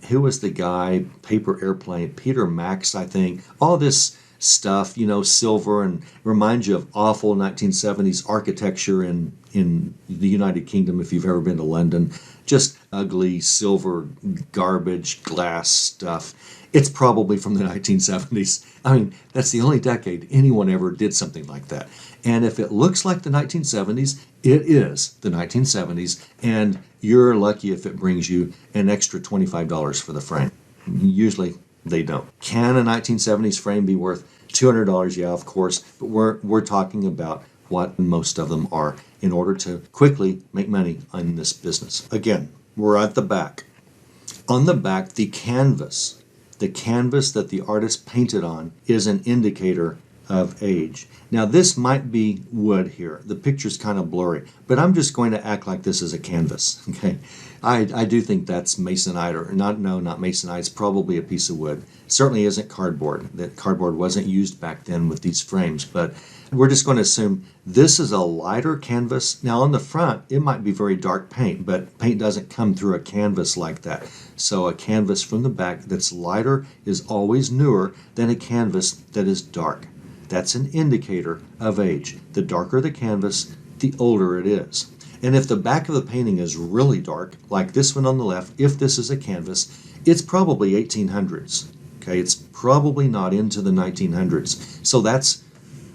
Who was the guy? Paper Airplane, Peter Max, I think. All this stuff, silver, and reminds you of awful 1970s architecture in the United Kingdom if you've ever been to London. Just ugly silver garbage glass stuff. It's probably from the 1970s. I mean, that's the only decade anyone ever did something like that. And if it looks like the 1970s, it is the 1970s, and you're lucky if it brings you an extra $25 for the frame. Usually they don't. Can a 1970s frame be worth $200? Yeah, of course, but we're talking about what most of them are in order to quickly make money on this business. Again, we're at the back. On the back, the canvas that the artist painted on is an indicator of age. Now this might be wood here. The picture's kind of blurry, but I'm just going to act like this is a canvas, okay? I do think that's masonite, or not masonite. It's probably a piece of wood. It certainly isn't cardboard. That cardboard wasn't used back then with these frames, but we're just going to assume this is a lighter canvas. Now on the front, it might be very dark paint, but paint doesn't come through a canvas like that. So a canvas from the back that's lighter is always newer than a canvas that is dark. That's an indicator of age. The darker the canvas, the older it is. And if the back of the painting is really dark, like this one on the left, if this is a canvas, it's probably 1800s. Okay, it's probably not into the 1900s. So that's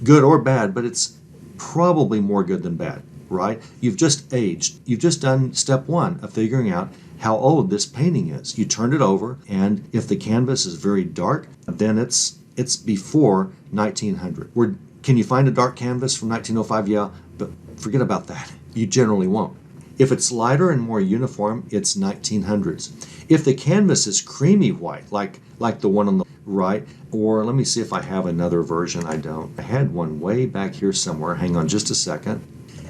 good or bad, but it's probably more good than bad, right? You've just aged. You've just done step one of figuring out how old this painting is. You turned it over, and if the canvas is very dark, then it's before 1900. Can you find a dark canvas from 1905? Yeah, but forget about that. You generally won't. If it's lighter and more uniform, it's 1900s. If the canvas is creamy white, like the one on the right, or let me see if I have another version. I don't. I had one way back here somewhere. Hang on just a second.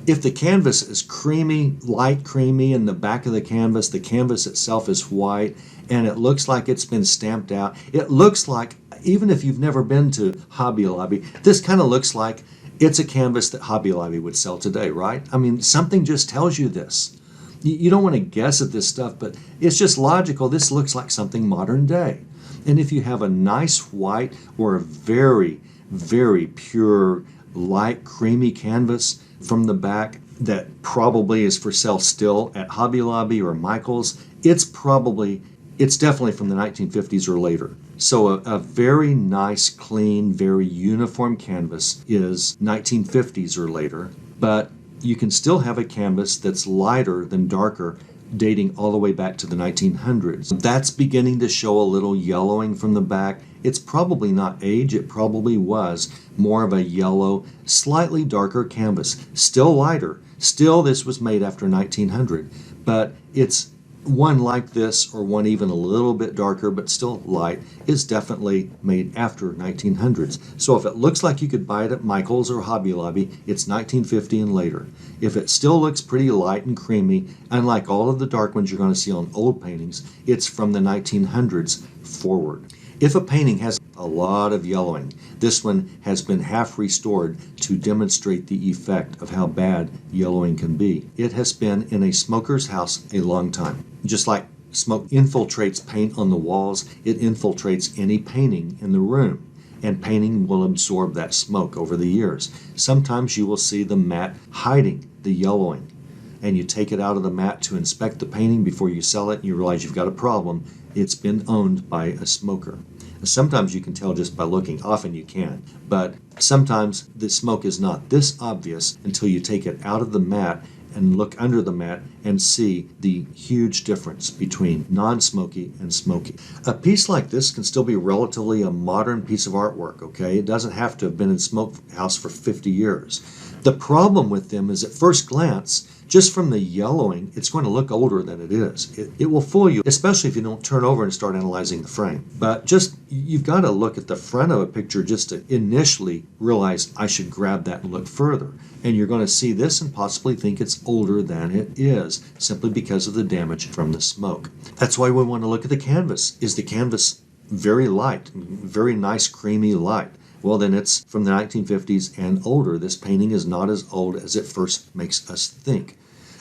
If the canvas is creamy, light creamy in the back of the canvas itself is white, and it looks like it's been stamped out, it looks like, even if you've never been to Hobby Lobby, this kind of looks like it's a canvas that Hobby Lobby would sell today, right? I mean, something just tells you this. You don't want to guess at this stuff, but it's just logical. This looks like something modern day. And if you have a nice white or a very, very pure, light, creamy canvas from the back that probably is for sale still at Hobby Lobby or Michael's, it's definitely from the 1950s or later. So a very nice, clean, very uniform canvas is 1950s or later, but you can still have a canvas that's lighter than darker, dating all the way back to the 1900s. That's beginning to show a little yellowing from the back. It's probably not age, it probably was more of a yellow, slightly darker canvas. Still lighter. Still, this was made after 1900, but it's one like this, or one even a little bit darker but still light, is definitely made after 1900s. So if it looks like you could buy it at Michael's or Hobby Lobby, it's 1950 and later. If it still looks pretty light and creamy, unlike all of the dark ones you're going to see on old paintings, it's from the 1900s forward. If a painting has a lot of yellowing, this one has been half restored to demonstrate the effect of how bad yellowing can be. It has been in a smoker's house a long time. Just like smoke infiltrates paint on the walls, it infiltrates any painting in the room, and painting will absorb that smoke over the years. Sometimes you will see the mat hiding the yellowing, and you take it out of the mat to inspect the painting before you sell it, and you realize you've got a problem. It's been owned by a smoker. Sometimes you can tell just by looking. Often you can. But sometimes the smoke is not this obvious until you take it out of the mat and look under the mat and see the huge difference between non-smoky and smoky. A piece like this can still be relatively a modern piece of artwork, okay? It doesn't have to have been in smokehouse for 50 years. The problem with them is at first glance, just from the yellowing, it's going to look older than it is. It will fool you, especially if you don't turn over and start analyzing the frame. But you've got to look at the front of a picture just to initially realize I should grab that and look further. And you're going to see this and possibly think it's older than it is, simply because of the damage from the smoke. That's why we want to look at the canvas. Is the canvas very light, very nice, creamy light? Well, then it's from the 1950s and older. This painting is not as old as it first makes us think.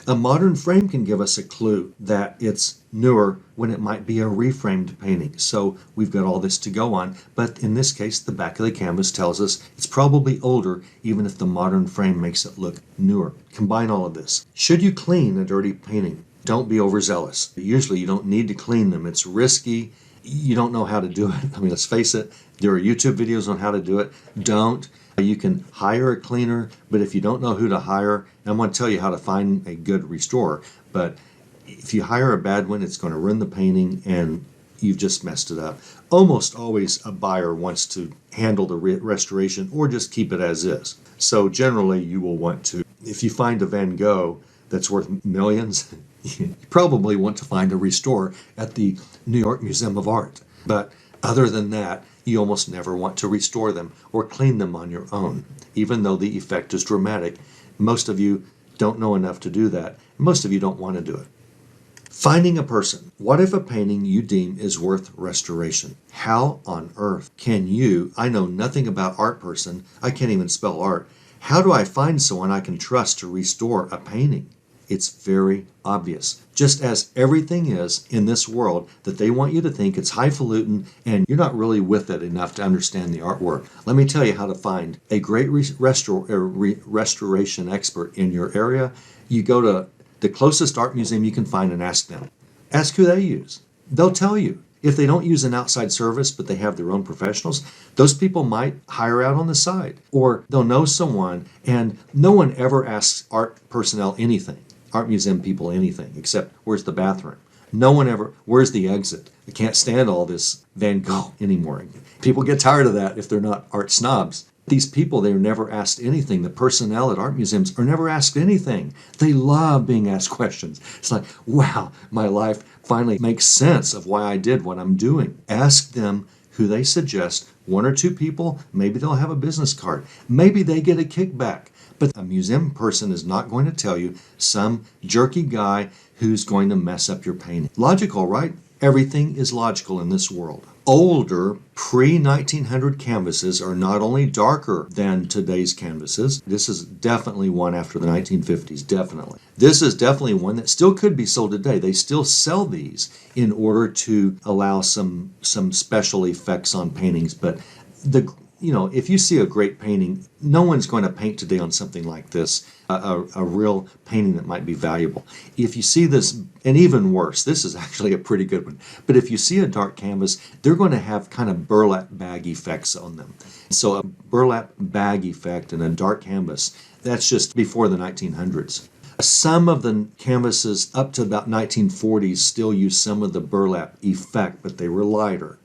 A modern frame can give us a clue that it's newer when it might be a reframed painting. So we've got all this to go on, but in this case, the back of the canvas tells us it's probably older, even if the modern frame makes it look newer. Combine all of this. Should you clean a dirty painting? Don't be overzealous. Usually you don't need to clean them. It's risky. You don't know how to do it. I mean, let's face it, there are YouTube videos on how to do it. Don't. You can hire a cleaner, but if you don't know who to hire, and I'm going to tell you how to find a good restorer, but if you hire a bad one, it's going to ruin the painting and you've just messed it up. Almost always a buyer wants to handle the restoration or just keep it as is. So generally you will want to, if you find a Van Gogh that's worth millions, you probably want to find a restorer at the New York Museum of Art. But other than that, you almost never want to restore them or clean them on your own, even though the effect is dramatic. Most of you don't know enough to do that. Most of you don't want to do it. Finding a person. What if a painting you deem is worth restoration? How on earth can you, I know nothing about art person, I can't even spell art. How do I find someone I can trust to restore a painting? It's very obvious. Just as everything is in this world that they want you to think it's highfalutin and you're not really with it enough to understand the artwork. Let me tell you how to find a great restoration expert in your area. You go to the closest art museum you can find and ask them. Ask who they use. They'll tell you. If they don't use an outside service but they have their own professionals, those people might hire out on the side. Or they'll know someone, and no one ever asks art personnel anything. Art museum people anything except where's the bathroom. No one ever, where's the exit? I can't stand all this Van Gogh anymore. People get tired of that if they're not art snobs. These people, they're never asked anything. The personnel at art museums are never asked anything. They love being asked questions. It's like, wow, my life finally makes sense of why I did what I'm doing. Ask them who they suggest. One or two people, maybe they'll have a business card. Maybe they get a kickback. But a museum person is not going to tell you some jerky guy who's going to mess up your painting. Logical, right? Everything is logical in this world. Older, pre-1900 canvases are not only darker than today's canvases. This is definitely one after the 1950s, definitely. This is definitely one that still could be sold today. They still sell these in order to allow some special effects on paintings. But if you see a great painting, no one's going to paint today on something like this, a real painting that might be valuable. If you see this, and even worse, this is actually a pretty good one, but if you see a dark canvas, they're going to have kind of burlap bag effects on them. So a burlap bag effect in a dark canvas, that's just before the 1900s. Some of the canvases up to about 1940s still use some of the burlap effect, but they were lighter.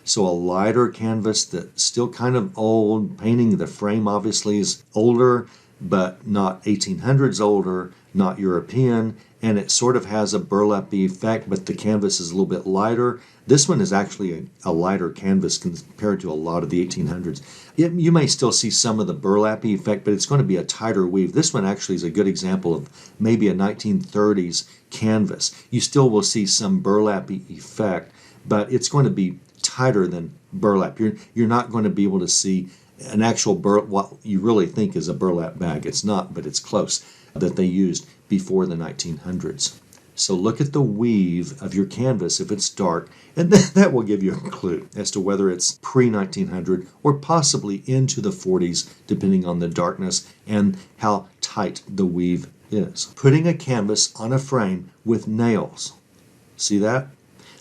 So a lighter canvas that's still kind of old, painting the frame obviously is older, but not 1800s older, not European, and it sort of has a burlap effect, but the canvas is a little bit lighter. This one is actually a lighter canvas compared to a lot of the 1800s. You may still see some of the burlap effect, but it's going to be a tighter weave. This one actually is a good example of maybe a 1930s canvas. You still will see some burlap effect, but it's going to be tighter than burlap. You're not going to be able to see an actual what you really think is a burlap bag. It's not, but it's close, that they used before the 1900s. So look at the weave of your canvas if it's dark, and that will give you a clue as to whether it's pre-1900 or possibly into the 40s, depending on the darkness and how tight the weave is. Putting a canvas on a frame with nails. See that?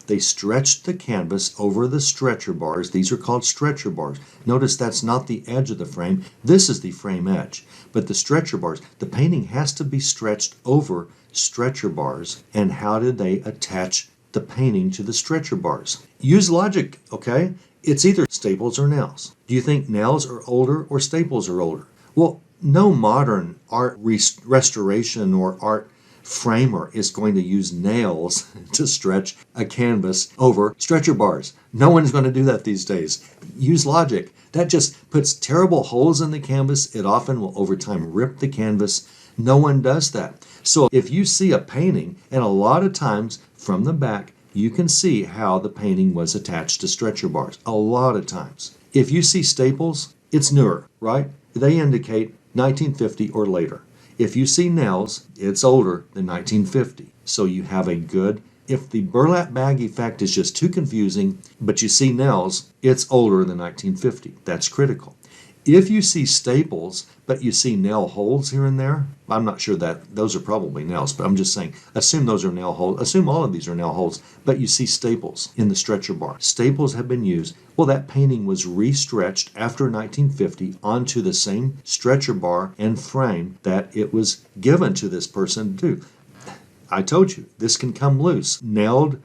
They stretched the canvas over the stretcher bars. These are called stretcher bars. Notice that's not the edge of the frame. This is the frame edge. But the stretcher bars, the painting has to be stretched over stretcher bars. And how did they attach the painting to the stretcher bars? Use logic, okay? It's either staples or nails. Do you think nails are older or staples are older? Well, no modern art restoration or art framer is going to use nails to stretch a canvas over stretcher bars. No one's going to do that these days. Use logic. That just puts terrible holes in the canvas. It often will over time rip the canvas. No one does that. So if you see a painting, and a lot of times from the back, you can see how the painting was attached to stretcher bars. A lot of times. If you see staples, it's newer, right? They indicate 1950 or later. If you see nails, it's older than 1950. So you have a good, if the burlap bag effect is just too confusing, but you see nails, it's older than 1950. That's critical. If you see staples, but you see nail holes here and there, I'm not sure that those are probably nails, but I'm just saying, assume those are nail holes. Assume all of these are nail holes, but you see staples in the stretcher bar. Staples have been used. Well, that painting was restretched after 1950 onto the same stretcher bar and frame that it was given to this person to do. I told you, this can come loose. Nailed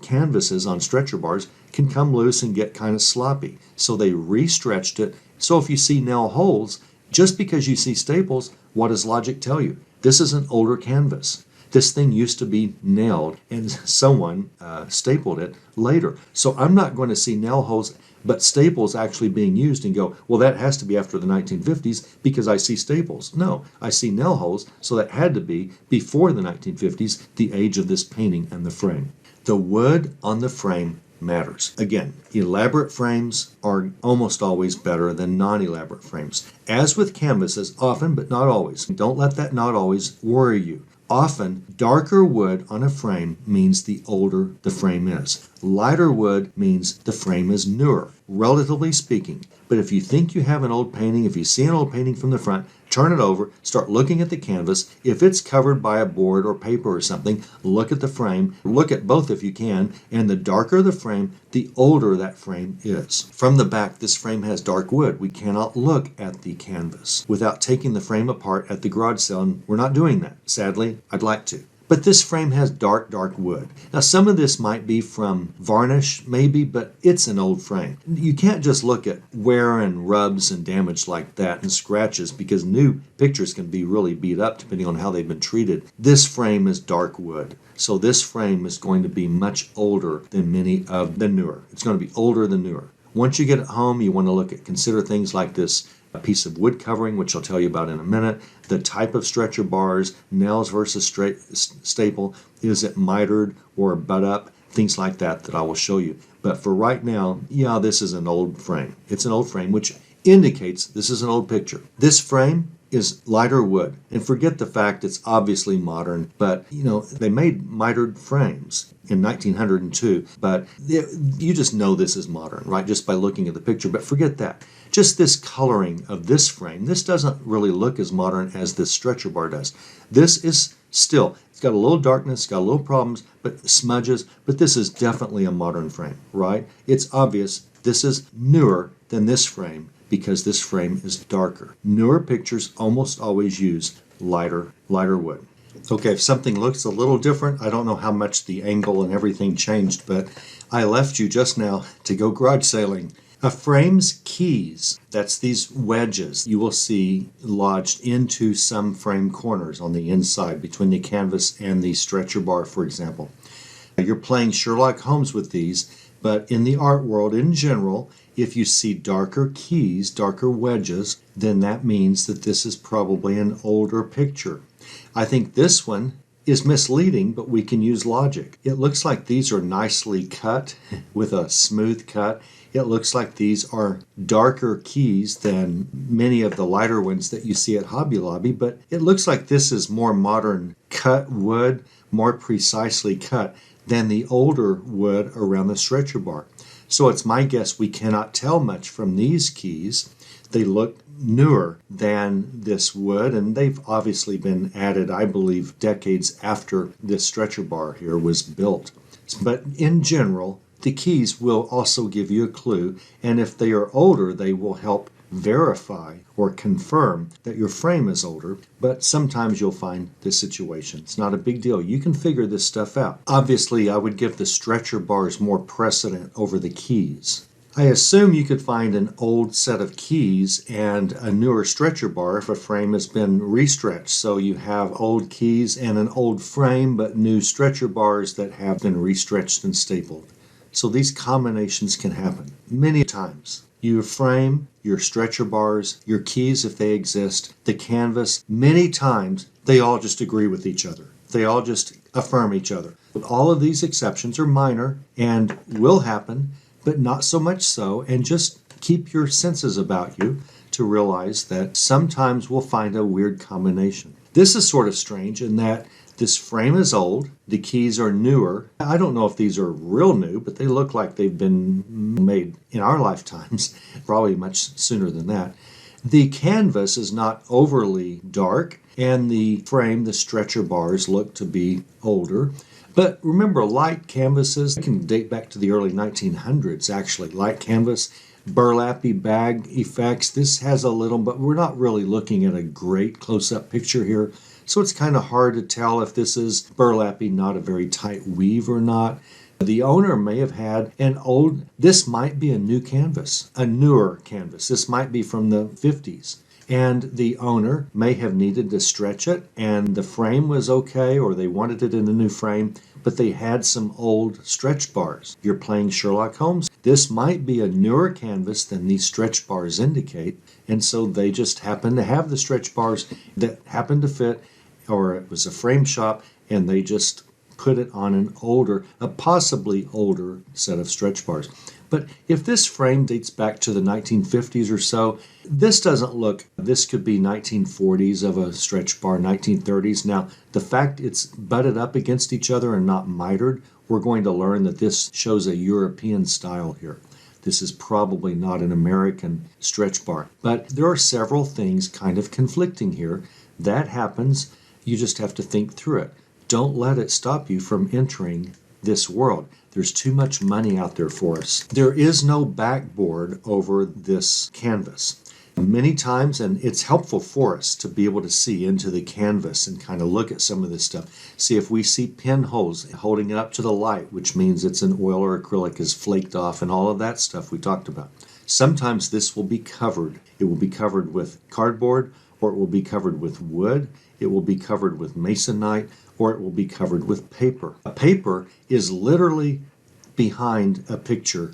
canvases on stretcher bars can come loose and get kind of sloppy. So they restretched it. So if you see nail holes, just because you see staples, what does logic tell you? This is an older canvas. This thing used to be nailed and someone stapled it later. So I'm not going to see nail holes, but staples actually being used and go, well, that has to be after the 1950s because I see staples. No, I see nail holes, so that had to be before the 1950s, the age of this painting and the frame. The wood on the frame matters. Again, elaborate frames are almost always better than non-elaborate frames. As with canvases, often, but not always. Don't let that not always worry you. Often, darker wood on a frame means the older the frame is. Lighter wood means the frame is newer, relatively speaking. But if you think you have an old painting, if you see an old painting from the front, turn it over, start looking at the canvas. If it's covered by a board or paper or something, look at the frame. Look at both if you can, and the darker the frame, the older that frame is. From the back, this frame has dark wood. We cannot look at the canvas without taking the frame apart at the garage sale, and we're not doing that. Sadly, I'd like to. But this frame has dark wood. Now, some of this might be from varnish, maybe, but it's an old frame. You can't just look at wear and rubs and damage like that and scratches because new pictures can be really beat up depending on how they've been treated. This frame is dark wood. So this frame is going to be much older than many of the newer. It's going to be older than newer. Once you get it home, you want to consider things like this. A piece of wood covering, which I'll tell you about in a minute, the type of stretcher bars, nails versus staple, is it mitered or butt up, things like that I will show you. But for right now, yeah, this is an old frame. It's an old frame, which indicates this is an old picture. This frame is lighter wood, and forget the fact it's obviously modern, but they made mitered frames in 1902, but you just know this is modern, right, just by looking at the picture. But forget that. Just this coloring of this frame, this doesn't really look as modern as this stretcher bar does. This is still, it's got a little darkness, got a little problems, but smudges, but this is definitely a modern frame, right? It's obvious this is newer than this frame because this frame is darker. Newer pictures almost always use lighter wood. Okay, if something looks a little different, I don't know how much the angle and everything changed, but I left you just now to go garage sailing. A frame's keys, that's these wedges you will see lodged into some frame corners on the inside between the canvas and the stretcher bar, for example. You're playing Sherlock Holmes with these, but in the art world in general, if you see darker keys, darker wedges, then that means that this is probably an older picture. I think this one is misleading, but we can use logic. It looks like these are nicely cut with a smooth cut. It looks like these are darker keys than many of the lighter ones that you see at Hobby Lobby, but it looks like this is more modern cut wood, more precisely cut than the older wood around the stretcher bar. So it's my guess we cannot tell much from these keys. They look newer than this wood, and they've obviously been added, I believe, decades after this stretcher bar here was built. But in general, the keys will also give you a clue, and if they are older, they will help verify or confirm that your frame is older, but sometimes you'll find this situation. It's not a big deal. You can figure this stuff out. Obviously, I would give the stretcher bars more precedent over the keys. I assume you could find an old set of keys and a newer stretcher bar if a frame has been restretched. So you have old keys and an old frame, but new stretcher bars that have been restretched and stapled. So these combinations can happen many times. Your frame, your stretcher bars, your keys if they exist, the canvas, many times they all just agree with each other. They all just affirm each other. But all of these exceptions are minor and will happen, but not so much so, and just keep your senses about you to realize that sometimes we'll find a weird combination. This is sort of strange in that this frame is old, the keys are newer. I don't know if these are real new, but they look like they've been made in our lifetimes, probably much sooner than that. The canvas is not overly dark, and the frame, the stretcher bars, look to be older. But remember, light canvases can date back to the early 1900s, actually. Light canvas, burlappy bag effects. This has a little, but we're not really looking at a great close-up picture here. So it's kind of hard to tell if this is burlappy, not a very tight weave or not. The owner may have had this might be a new canvas, a newer canvas. This might be from the 50s. And the owner may have needed to stretch it, and the frame was okay, or they wanted it in a new frame, but they had some old stretch bars. You're playing Sherlock Holmes. This might be a newer canvas than these stretch bars indicate, and so they just happen to have the stretch bars that happen to fit, or it was a frame shop, and they just put it on a possibly older set of stretch bars. But if this frame dates back to the 1950s or so, this could be 1940s of a stretch bar, 1930s. Now, the fact it's butted up against each other and not mitered, we're going to learn that this shows a European style here. This is probably not an American stretch bar. But there are several things kind of conflicting here. That happens. You just have to think through it. Don't let it stop you from entering this world. There's too much money out there for us. There is no backboard over this canvas. Many times, and it's helpful for us to be able to see into the canvas and kind of look at some of this stuff. See if we see pinholes holding it up to the light, which means it's an oil or acrylic is flaked off and all of that stuff we talked about. Sometimes this will be covered. It will be covered with cardboard, or it will be covered with wood. It will be covered with masonite, or it will be covered with paper. A paper is literally behind a picture,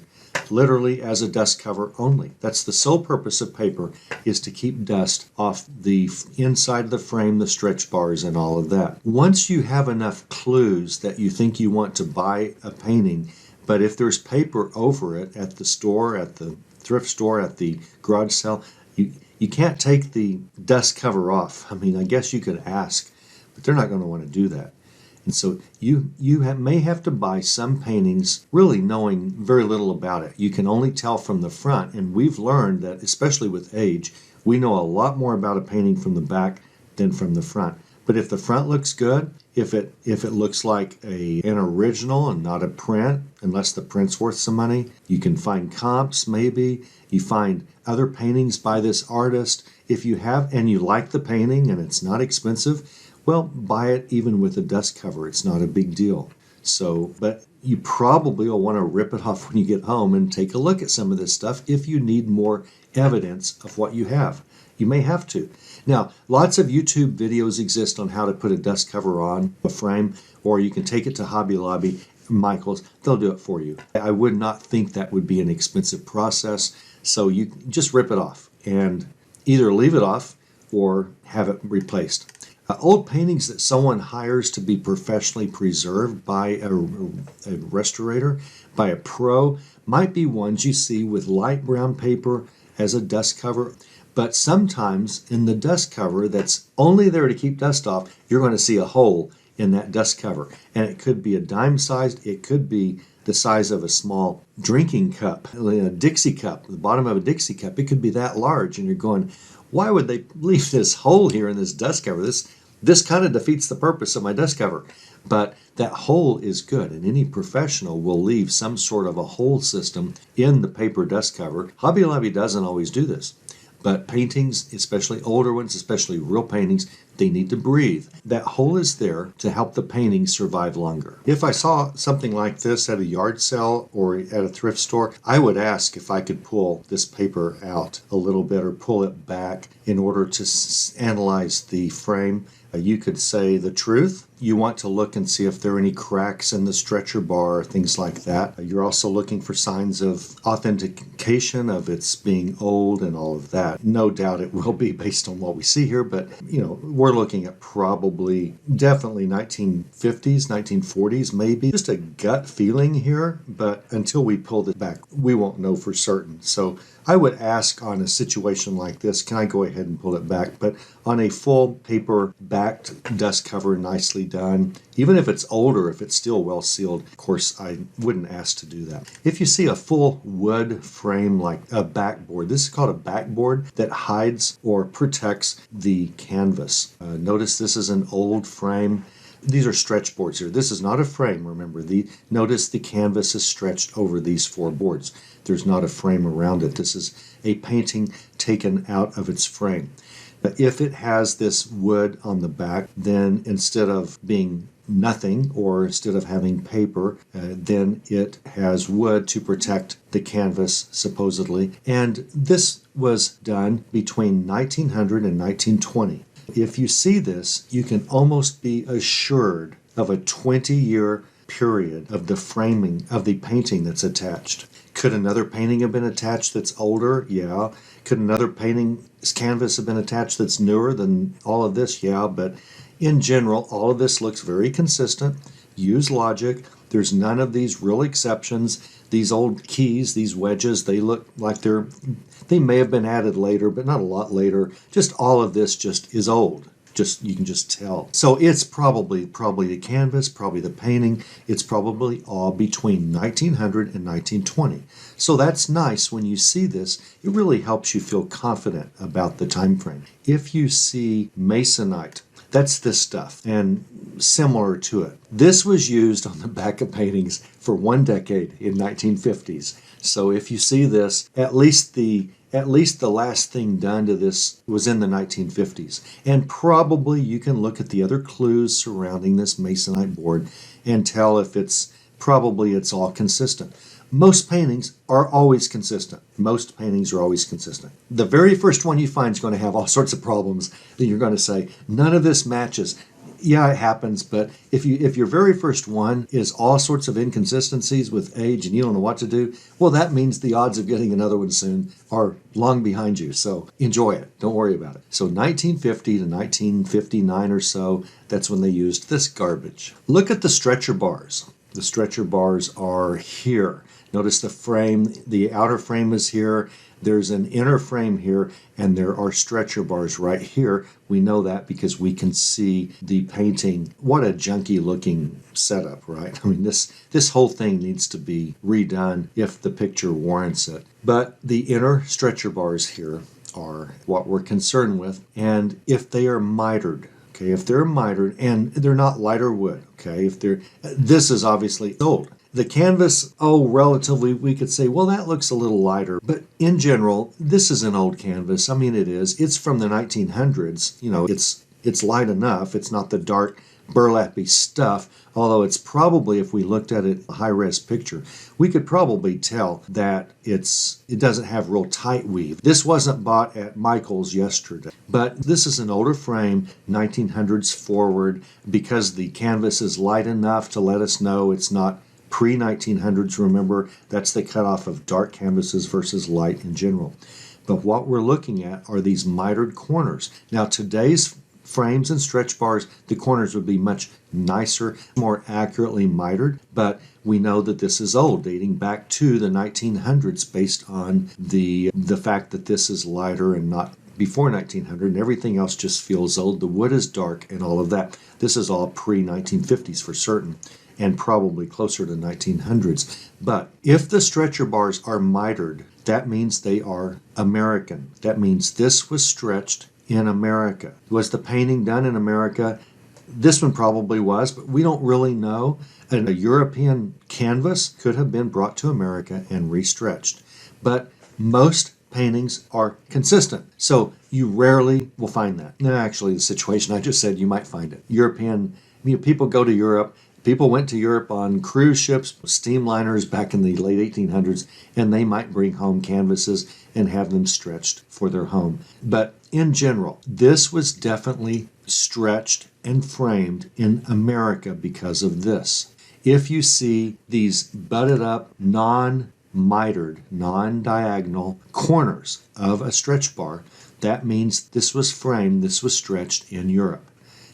literally as a dust cover only. That's the sole purpose of paper, is to keep dust off the inside of the frame, the stretch bars, and all of that. Once you have enough clues that you think you want to buy a painting, but if there's paper over it at the store, at the thrift store, at the garage sale, you can't take the dust cover off. I mean, I guess you could ask, but they're not going to want to do that. And so you may have to buy some paintings really knowing very little about it. You can only tell from the front, and we've learned that, especially with age, we know a lot more about a painting from the back than from the front. But if the front looks good, if it looks like an original and not a print, unless the print's worth some money, you can find comps maybe. You find other paintings by this artist. If you have, and you like the painting and it's not expensive, well, buy it even with a dust cover. It's not a big deal. So, but you probably will want to rip it off when you get home and take a look at some of this stuff if you need more evidence of what you have. You may have to. Now, lots of YouTube videos exist on how to put a dust cover on a frame, or you can take it to Hobby Lobby, Michael's. They'll do it for you. I would not think that would be an expensive process, so you just rip it off and either leave it off or have it replaced. Old paintings that someone hires to be professionally preserved by a restorator, by a pro, might be ones you see with light brown paper as a dust cover. But sometimes in the dust cover that's only there to keep dust off, you're going to see a hole in that dust cover. And it could be a dime-sized, it could be the size of a small drinking cup, a Dixie cup, the bottom of a Dixie cup. It could be that large, and you're going, why would they leave this hole here in this dust cover? This kind of defeats the purpose of my dust cover. But that hole is good, and any professional will leave some sort of a hole system in the paper dust cover. Hobby Lobby doesn't always do this. But paintings, especially older ones, especially real paintings, they need to breathe. That hole is there to help the painting survive longer. If I saw something like this at a yard sale or at a thrift store, I would ask if I could pull this paper out a little bit or pull it back in order to analyze the frame. You could say the truth. You want to look and see if there are any cracks in the stretcher bar, things like that. You're also looking for signs of authentication of its being old and all of that. No doubt it will be based on what we see here, but we're looking at probably definitely 1950s, 1940s maybe. Just a gut feeling here, but until we pull it back, we won't know for certain. So I would ask on a situation like this, can I go ahead and pull it back? But on a full paper backed dust cover, nicely done, even if it's older, if it's still well sealed, of course, I wouldn't ask to do that. If you see a full wood frame like a backboard, this is called a backboard that hides or protects the canvas. Notice this is an old frame. These are stretch boards here. This is not a frame, remember. Notice the canvas is stretched over these four boards. There's not a frame around it. This is a painting taken out of its frame. But if it has this wood on the back, then instead of being nothing, or instead of having paper, then it has wood to protect the canvas, supposedly. And this was done between 1900 and 1920. If you see this, you can almost be assured of a 20-year period of the framing of the painting that's attached. Could another painting have been attached that's older? Yeah. Could another painting's canvas have been attached that's newer than all of this? Yeah. But in general, all of this looks very consistent. Use logic. There's none of these real exceptions. These old keys, these wedges, they look like they may have been added later, but not a lot later. Just all of this just is old. You can just tell. So it's probably the canvas, probably the painting. It's probably all between 1900 and 1920. So that's nice. When you see this, it really helps you feel confident about the time frame. If you see masonite, that's this stuff, and similar to it. This was used on the back of paintings for 1 decade in 1950s. So if you see this, at least the last thing done to this was in the 1950s. And probably you can look at the other clues surrounding this masonite board and tell if it's all consistent. Most paintings are always consistent. Most paintings are always consistent. The very first one you find is going to have all sorts of problems that you're going to say, none of this matches. Yeah, it happens, but if your very first one is all sorts of inconsistencies with age and you don't know what to do, well, that means the odds of getting another one soon are long behind you. So enjoy it. Don't worry about it. So 1950 to 1959 or so, that's when they used this garbage. Look at the stretcher bars. The stretcher bars are here. Notice the frame, the outer frame is here. There's an inner frame here, and there are stretcher bars right here. We know that because we can see the painting. What a junky looking setup, right? I mean, this whole thing needs to be redone if the picture warrants it. But the inner stretcher bars here are what we're concerned with. And if they are mitered, okay, if they're mitered and they're not lighter wood, okay, this is obviously old. The canvas, relatively, we could say, well, that looks a little lighter. But in general, this is an old canvas. I mean, it is. It's from the 1900s. You know, it's light enough. It's not the dark, burlappy stuff. Although it's probably, if we looked at it, a high-res picture, we could probably tell that it doesn't have real tight weave. This wasn't bought at Michael's yesterday. But this is an older frame, 1900s forward, because the canvas is light enough to let us know it's not pre-1900s. Remember, that's the cutoff of dark canvases versus light in general. But what we're looking at are these mitered corners. Now, today's frames and stretch bars, the corners would be much nicer, more accurately mitered, but we know that this is old, dating back to the 1900s based on the fact that this is lighter and not before 1900, and everything else just feels old. The wood is dark and all of that. This is all pre-1950s for certain, and probably closer to 1900s. But if the stretcher bars are mitered, that means they are American. That means this was stretched in America. Was the painting done in America? This one probably was, but we don't really know. And a European canvas could have been brought to America and restretched. But most paintings are consistent. So you rarely will find that. No, actually, the situation I just said, you might find it. People go to Europe. People went to Europe on cruise ships, steamliners back in the late 1800s, and they might bring home canvases and have them stretched for their home. But in general, this was definitely stretched and framed in America because of this. If you see these butted up, non-mitered, non-diagonal corners of a stretch bar, that means this was framed, this was stretched in Europe.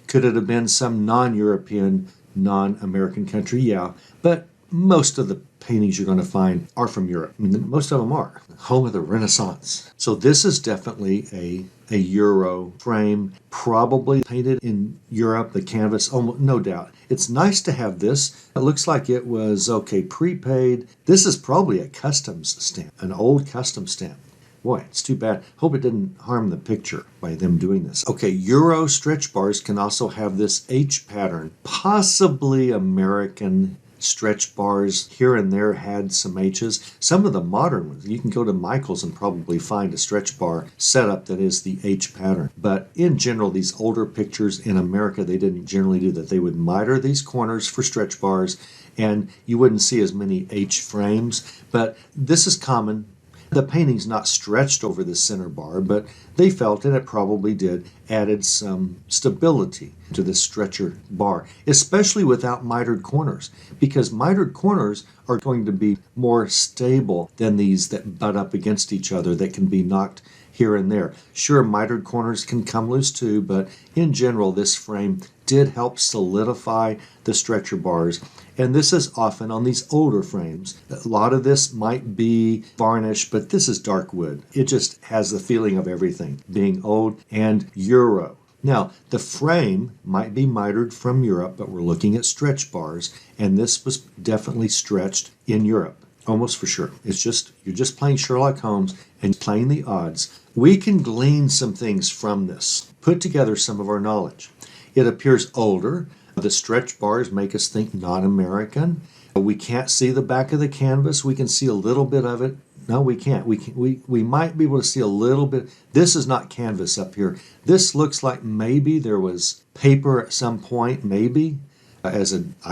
Could it have been some non-European, non-American country? Yeah, but most of the paintings you're going to find are from Europe. I mean, most of them are. Home of the Renaissance. So this is definitely a Euro frame, probably painted in Europe, the canvas, almost, no doubt. It's nice to have this. It looks like it was, okay, prepaid. This is probably a customs stamp, an old custom stamp. Boy, it's too bad. Hope it didn't harm the picture by them doing this. Okay, Euro stretch bars can also have this H pattern. Possibly American stretch bars here and there had some H's. Some of the modern ones, you can go to Michael's and probably find a stretch bar setup that is the H pattern. But in general, these older pictures in America, they didn't generally do that. They would miter these corners for stretch bars, and you wouldn't see as many H frames. But this is common. The painting's not stretched over the center bar, but they felt, and it probably did, added some stability to this stretcher bar, especially without mitered corners, because mitered corners are going to be more stable than these that butt up against each other that can be knocked here and there. Sure, mitered corners can come loose too, but in general, this frame did help solidify the stretcher bars. And this is often on these older frames. A lot of this might be varnish, but this is dark wood. It just has the feeling of everything being old and Euro. Now, the frame might be mitered from Europe, but we're looking at stretch bars, and this was definitely stretched in Europe. Almost for sure. It's just, you're just playing Sherlock Holmes and playing the odds. We can glean some things from this, put together some of our knowledge. It appears older. The stretch bars make us think non-American. We can't see the back of the canvas. We can see a little bit of it. No, we can't. We might be able to see a little bit. This is not canvas up here. This looks like maybe there was paper at some point, maybe. I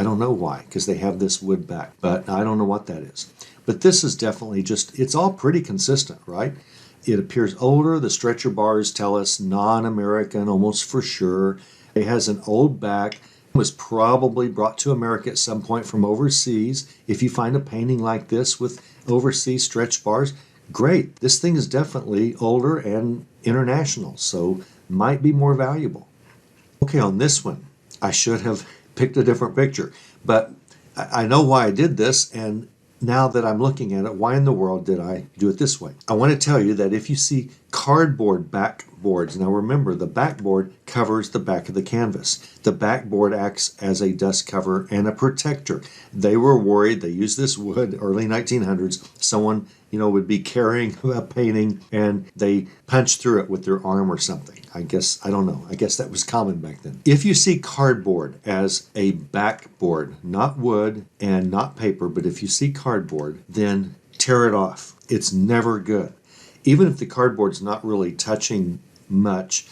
don't know why, because they have this wood back, but I don't know what that is. But this is definitely just, it's all pretty consistent, right? It appears older. The stretcher bars tell us non-American, almost for sure. It has an old back. Was probably brought to America at some point from overseas. If you find a painting like this with overseas stretch bars, great. This thing is definitely older and international, so might be more valuable. Okay, on this one, I should have picked a different picture, but I know why I did this, and now that I'm looking at it, why in the world did I do it this way? I want to tell you that if you see cardboard backboards, now remember the backboard covers the back of the canvas. The backboard acts as a dust cover and a protector. They were worried, they used this wood, early 1900s, someone would be carrying a painting and they punched through it with their arm or something. I don't know. I guess that was common back then. If you see cardboard as a backboard, not wood and not paper, but if you see cardboard, then tear it off. It's never good. Even if the cardboard's not really touching much,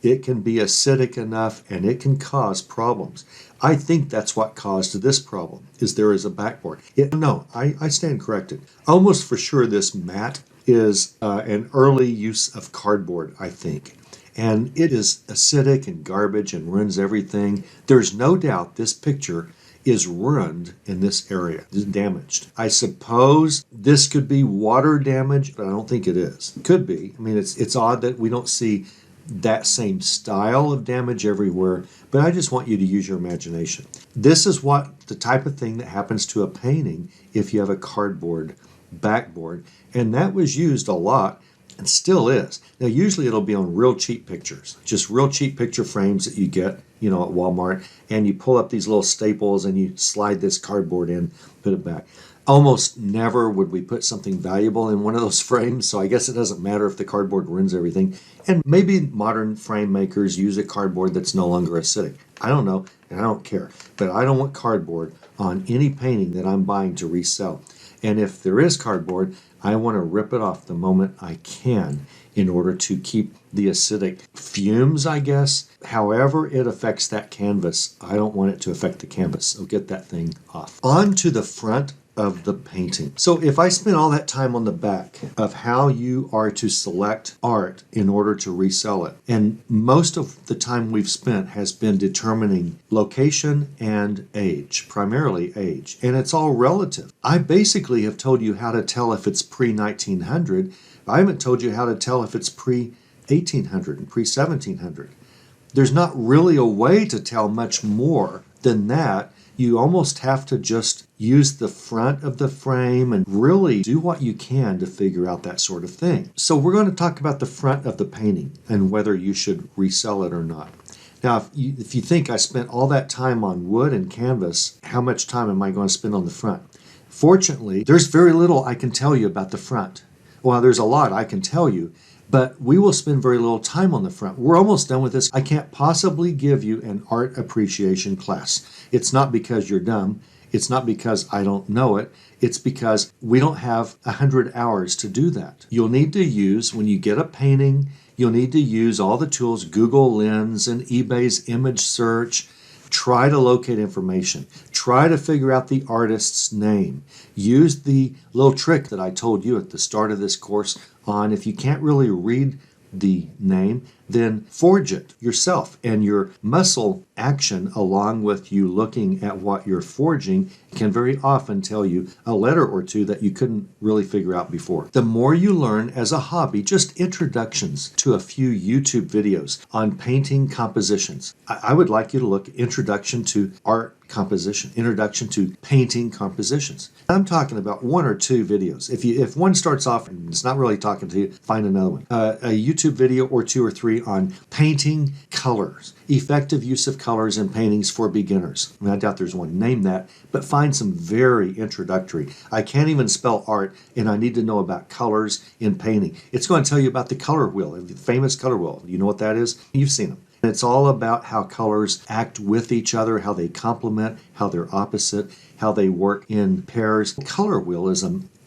it can be acidic enough and it can cause problems. I think that's what caused this problem, is there is a backboard. I stand corrected. Almost for sure this mat is an early use of cardboard, I think. And it is acidic and garbage and ruins everything. There's no doubt this picture is ruined in this area, is damaged. I suppose this could be water damage, but I don't think it is. It could be. I mean, it's odd that we don't see that same style of damage everywhere, but I just want you to use your imagination. This is the type of thing that happens to a painting if you have a cardboard backboard, and that was used a lot and still is. Now, usually it'll be on real cheap pictures, just real cheap picture frames that you get, at Walmart, and you pull up these little staples and you slide this cardboard in, put it back. Almost never would we put something valuable in one of those frames, so I guess it doesn't matter if the cardboard ruins everything. And maybe modern frame makers use a cardboard that's no longer acidic. I don't know, and I don't care. But I don't want cardboard on any painting that I'm buying to resell. And if there is cardboard, I want to rip it off the moment I can in order to keep the acidic fumes, I guess. However it affects that canvas, I don't want it to affect the canvas. So get that thing off. On to the front of the painting. So if I spend all that time on the back of how you are to select art in order to resell it, and most of the time we've spent has been determining location and age, primarily age, and it's all relative. I basically have told you how to tell if it's pre-1900. I haven't told you how to tell if it's pre-1800 and pre-1700. There's not really a way to tell much more than that. You almost have to just use the front of the frame and really do what you can to figure out that sort of thing. So we're going to talk about the front of the painting and whether you should resell it or not. Now, if you think I spent all that time on wood and canvas, how much time am I going to spend on the front? Fortunately, there's very little I can tell you about the front. Well, there's a lot I can tell you, but we will spend very little time on the front. We're almost done with this. I can't possibly give you an art appreciation class. It's not because you're dumb. It's not because I don't know it. It's because we don't have 100 hours to do that. You'll need to use, when you get a painting, you'll need to use all the tools, Google Lens and eBay's image search. Try to locate information. Try to figure out the artist's name. Use the little trick that I told you at the start of this course on if you can't really read the name, then forge it yourself. And your muscle action, along with you looking at what you're forging, can very often tell you a letter or two that you couldn't really figure out before. The more you learn as a hobby, just introductions to a few YouTube videos on painting compositions. I would like you to look at Introduction to Art Composition, Introduction to Painting Compositions. I'm talking about one or two videos. If one starts off and it's not really talking to you, find another one. A YouTube video or two or three on painting colors, effective use of colors in paintings for beginners. I doubt there's one named that, but find some very introductory. I can't even spell art, and I need to know about colors in painting. It's going to tell you about the color wheel, the famous color wheel. You know what that is? You've seen them. It's all about how colors act with each other, how they complement, how they're opposite, how they work in pairs. Color wheel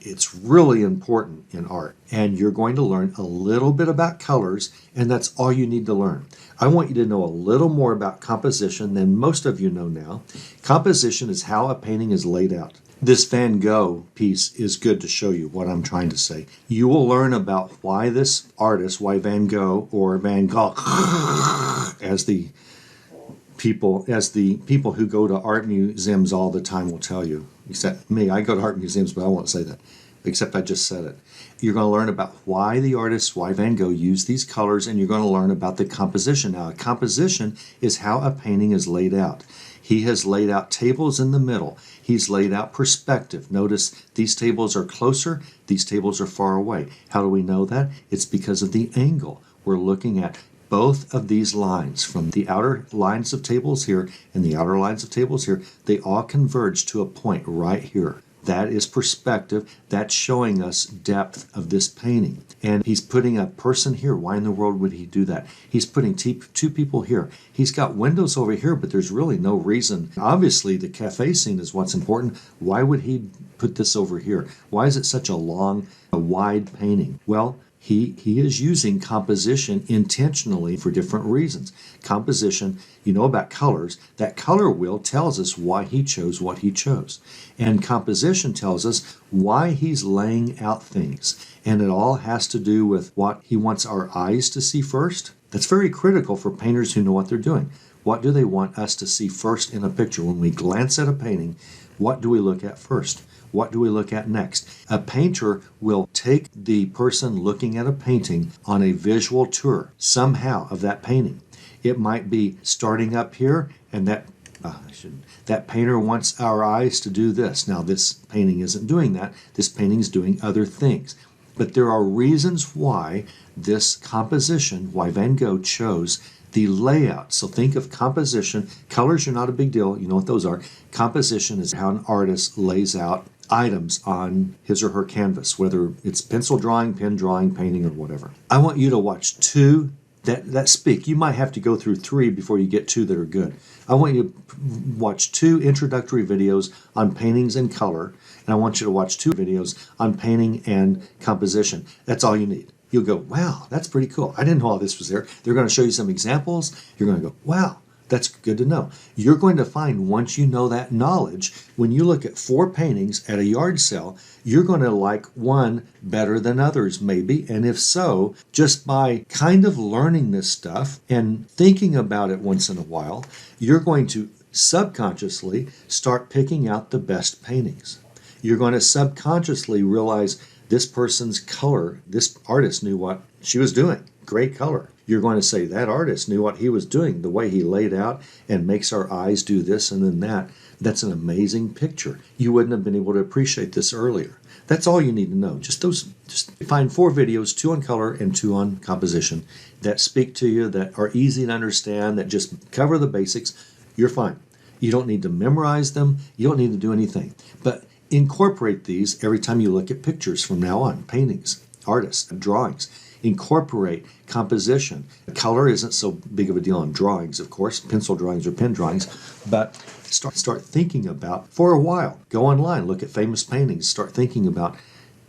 it's really important in art. And you're going to learn a little bit about colors, and that's all you need to learn. I want you to know a little more about composition than most of you know now. Composition is how a painting is laid out. This Van Gogh piece is good to show you what I'm trying to say. You will learn about why this artist, why Van Gogh or Van Gogh, as the people who go to art museums all the time will tell you. Except me, I go to art museums, but I won't say that. Except I just said it. You're going to learn about why the artist, why Van Gogh used these colors, and you're going to learn about the composition. Now, a composition is how a painting is laid out. He has laid out tables in the middle. He's laid out perspective. Notice these tables are closer, these tables are far away. How do we know that? It's because of the angle. We're looking at both of these lines, from the outer lines of tables here and the outer lines of tables here. They all converge to a point right here. That is perspective. That's showing us depth of this painting. And he's putting a person here. Why in the world would he do that? He's putting two people here. He's got windows over here, but there's really no reason. Obviously, the cafe scene is what's important. Why would he put this over here? Why is it such a long, wide painting? Well, he is using composition intentionally for different reasons. Composition, you know about colors. That color wheel tells us why he chose what he chose. And composition tells us why he's laying out things. And it all has to do with what he wants our eyes to see first. That's very critical for painters who know what they're doing. What do they want us to see first in a picture? When we glance at a painting, what do we look at first? What do we look at next? A painter will take the person looking at a painting on a visual tour somehow of that painting. It might be starting up here, and that painter wants our eyes to do this. Now, this painting isn't doing that. This painting's doing other things. But there are reasons why this composition, why Van Gogh chose the layout. So think of composition. Colors are not a big deal. You know what those are. Composition is how an artist lays out items on his or her canvas, whether it's pencil drawing, pen drawing, painting, or whatever. I want you to watch two that speak. You might have to go through three before you get two that are good. I want you to watch two introductory videos on paintings and color, and I want you to watch two videos on painting and composition. That's all you need. You'll go, wow, that's pretty cool. I didn't know all this was there. They're going to show you some examples. You're going to go, wow, that's good to know. You're going to find, once you know that knowledge, when you look at 4 paintings at a yard sale, you're going to like one better than others, maybe. And if so, just by kind of learning this stuff and thinking about it once in a while, you're going to subconsciously start picking out the best paintings. You're going to subconsciously realize this person's color, this artist knew what she was doing. Great color. you're going to say, that artist knew what he was doing, the way he laid out and makes our eyes do this and then that. That's an amazing picture. You wouldn't have been able to appreciate this earlier. That's all you need to know. Just find 4 videos, 2 on color and 2 on composition, that speak to you, that are easy to understand, that just cover the basics. You're fine. You don't need to memorize them. You don't need to do anything. But incorporate these every time you look at pictures from now on, paintings, artists, drawings. Incorporate composition. Color isn't so big of a deal on drawings, of course, pencil drawings or pen drawings, but start thinking about, for a while, go online, look at famous paintings, start thinking about,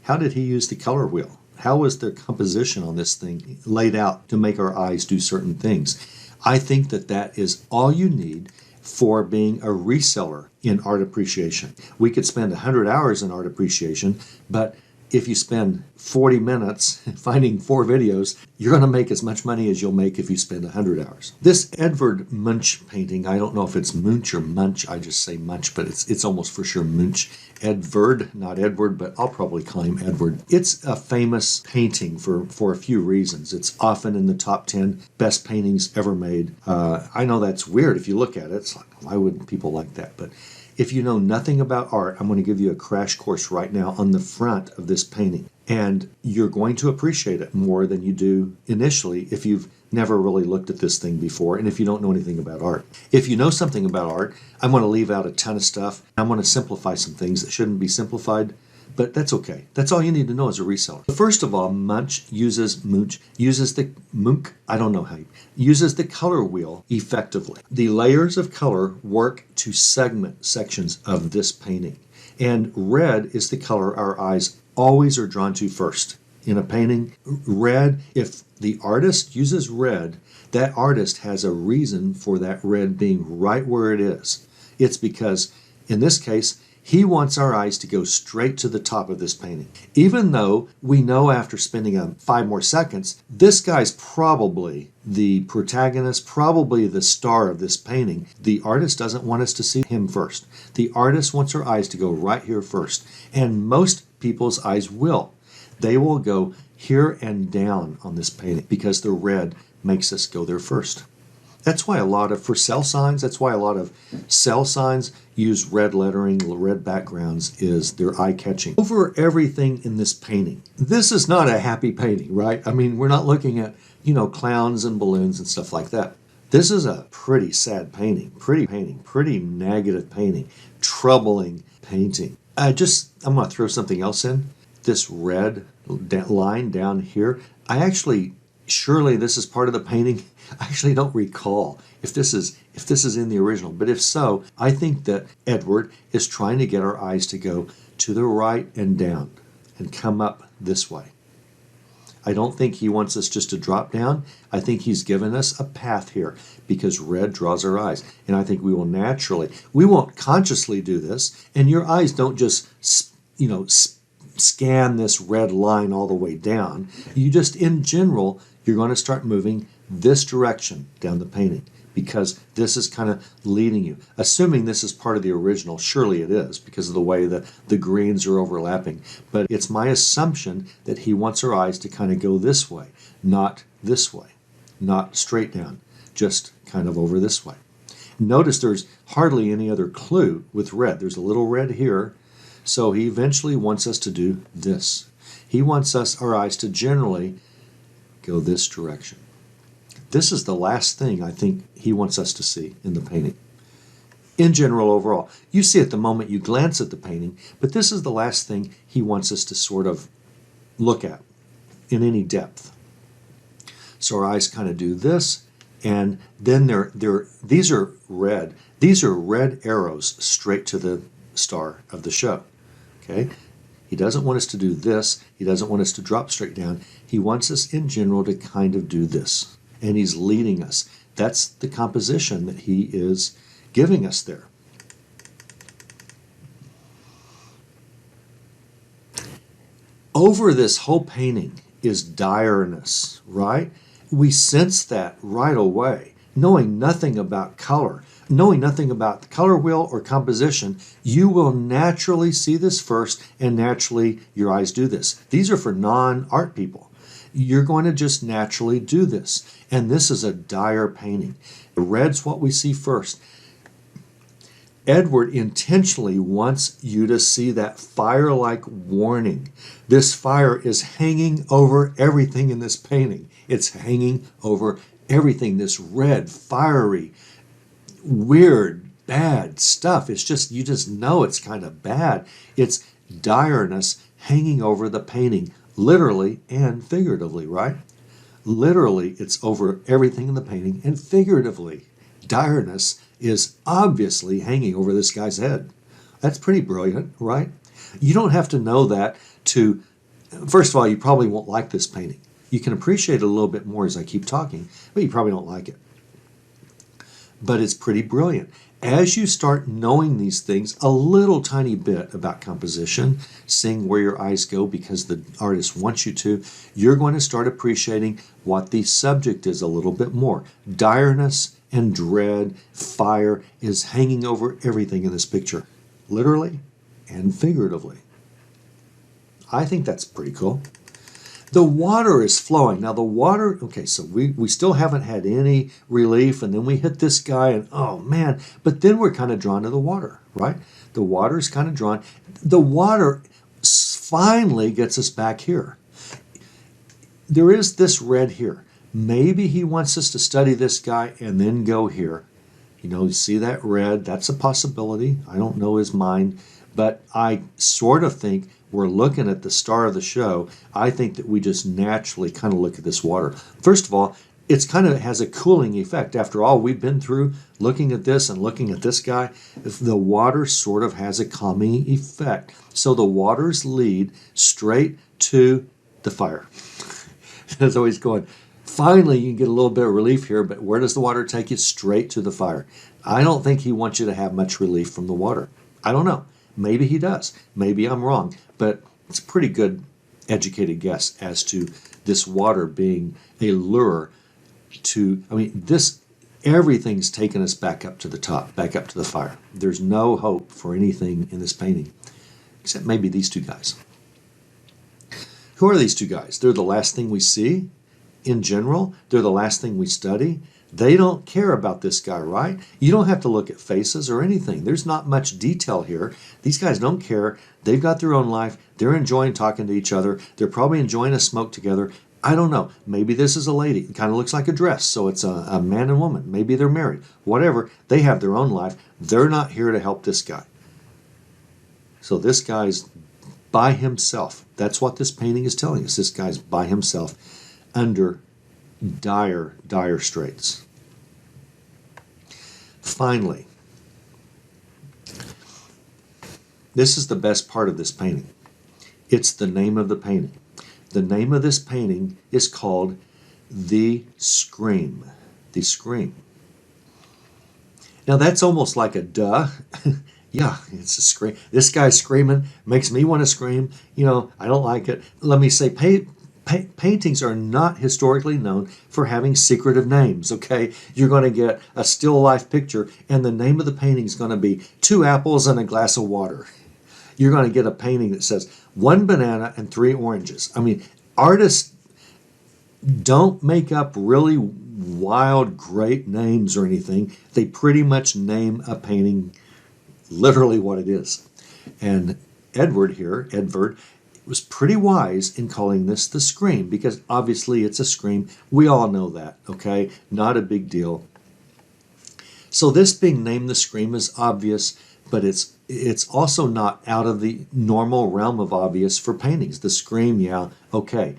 how did he use the color wheel? How was the composition on this thing laid out to make our eyes do certain things? I think that is all you need for being a reseller in art appreciation. We could spend 100 hours in art appreciation, but if you spend 40 minutes finding 4 videos, you're going to make as much money as you'll make if you spend 100 hours. This Edvard Munch painting, I don't know if it's Munch or Munch, I just say Munch, but it's almost for sure Munch. Edvard, not Edward, but I'll probably call him Edward. It's a famous painting for a few reasons. It's often in the top 10 best paintings ever made. I know that's weird if you look at it. It's like, why would people like that? But if you know nothing about art, I'm going to give you a crash course right now on the front of this painting. And you're going to appreciate it more than you do initially if you've never really looked at this thing before and if you don't know anything about art. If you know something about art, I'm going to leave out a ton of stuff. I'm going to simplify some things that shouldn't be simplified, but that's okay. That's all you need to know as a reseller. First of all, Munch uses the color wheel effectively. The layers of color work to segment sections of this painting. And red is the color our eyes always are drawn to first. In a painting, red, if the artist uses red, that artist has a reason for that red being right where it is. It's because, in this case, he wants our eyes to go straight to the top of this painting. Even though we know after spending 5 more seconds, this guy's probably the protagonist, probably the star of this painting. The artist doesn't want us to see him first. The artist wants our eyes to go right here first. And most people's eyes will. They will go here and down on this painting because the red makes us go there first. That's why for sell signs, that's why a lot of sell signs use red lettering, red backgrounds, is they're eye-catching. Over everything in this painting, this is not a happy painting, right? I mean, we're not looking at, clowns and balloons and stuff like that. This is a pretty sad painting, pretty negative painting, troubling painting. I'm going to throw something else in. This red line down here, surely this is part of the painting. I actually don't recall if this is in the original, but if so, I think that Edward is trying to get our eyes to go to the right and down and come up this way. I don't think he wants us just to drop down. I think he's given us a path here because red draws our eyes. And I think we won't consciously do this, and your eyes don't just, scan this red line all the way down. You just, in general, you're going to start moving this direction down the painting because this is kind of leading you. Assuming this is part of the original, surely it is because of the way that the greens are overlapping. But it's my assumption that he wants our eyes to kind of go this way, not this way, not straight down, just kind of over this way. Notice there's hardly any other clue with red. There's a little red here. So he eventually wants us to do this. He wants our eyes to generally go this direction. This is the last thing I think he wants us to see in the painting. In general, overall, you see it the moment you glance at the painting, but this is the last thing he wants us to sort of look at in any depth. So our eyes kind of do this, and then these are red. These are red arrows straight to the star of the show. Okay? He doesn't want us to do this. He doesn't want us to drop straight down. He wants us in general to kind of do this. And he's leading us. That's the composition that he is giving us there. Over this whole painting is direness, right? We sense that right away. Knowing nothing about color, knowing nothing about the color wheel or composition, you will naturally see this first, and naturally your eyes do this. These are for non-art people. You're going to just naturally do this. And this is a dire painting. The red's what we see first. Edward intentionally wants you to see that fire-like warning. This fire is hanging over everything in this painting. It's hanging over everything. This red, fiery, weird, bad stuff. It's just, you just know it's kind of bad. It's direness hanging over the painting, literally and figuratively, right? Literally, it's over everything in the painting, and figuratively, direness is obviously hanging over this guy's head. That's pretty brilliant, right? You don't have to know that to, first of all, you probably won't like this painting. You can appreciate it a little bit more as I keep talking, but you probably don't like it. But it's pretty brilliant. As you start knowing these things a little tiny bit about composition, seeing where your eyes go because the artist wants you to, you're going to start appreciating what the subject is a little bit more. Direness and dread, fire is hanging over everything in this picture, literally and figuratively. I think that's pretty cool. The water is flowing. Now the water, okay, so we still haven't had any relief, and then we hit this guy, and oh man, but then we're kind of drawn to the water, right? The water is kind of drawn. The water finally gets us back here. There is this red here. Maybe he wants us to study this guy and then go here. You know, see that red? That's a possibility. I don't know his mind, but I sort of think we're looking at the star of the show. I think that we just naturally kind of look at this water. First of all, it's kind of has a cooling effect. After all we've been through looking at this and looking at this guy, the water sort of has a calming effect. So the waters lead straight to the fire. It's always going, finally you can get a little bit of relief here, but where does the water take you? Straight to the fire. I don't think he wants you to have much relief from the water. I don't know. Maybe he does. Maybe I'm wrong. But it's a pretty good educated guess as to this water being a lure to, I mean, this, everything's taken us back up to the top, back up to the fire. There's no hope for anything in this painting, except maybe these two guys. Who are these two guys? They're the last thing we see in general. They're the last thing we study. They don't care about this guy, right? You don't have to look at faces or anything. There's not much detail here. These guys don't care. They've got their own life. They're enjoying talking to each other. They're probably enjoying a smoke together. I don't know. Maybe this is a lady. It kind of looks like a dress, so it's a man and woman. Maybe they're married. Whatever. They have their own life. They're not here to help this guy. So this guy's by himself. That's what this painting is telling us. This guy's by himself under dire, dire straits. Finally, this is the best part of this painting. It's the name of the painting. The name of this painting is called The Scream. The Scream. Now that's almost like a duh. Yeah, it's a scream. This guy's screaming, makes me want to scream. You know, I don't like it. Let me say, paintings are not historically known for having secretive names, okay? You're going to get a still life picture, and the name of the painting is going to be 2 apples and a glass of water. You're going to get a painting that says 1 banana and 3 oranges. I mean, artists don't make up really wild, great names or anything. They pretty much name a painting literally what it is. And Edward, was pretty wise in calling this The Scream, because obviously it's a scream. We all know that, okay? Not a big deal. So this being named The Scream is obvious, but it's also not out of the normal realm of obvious for paintings. The Scream, yeah, okay.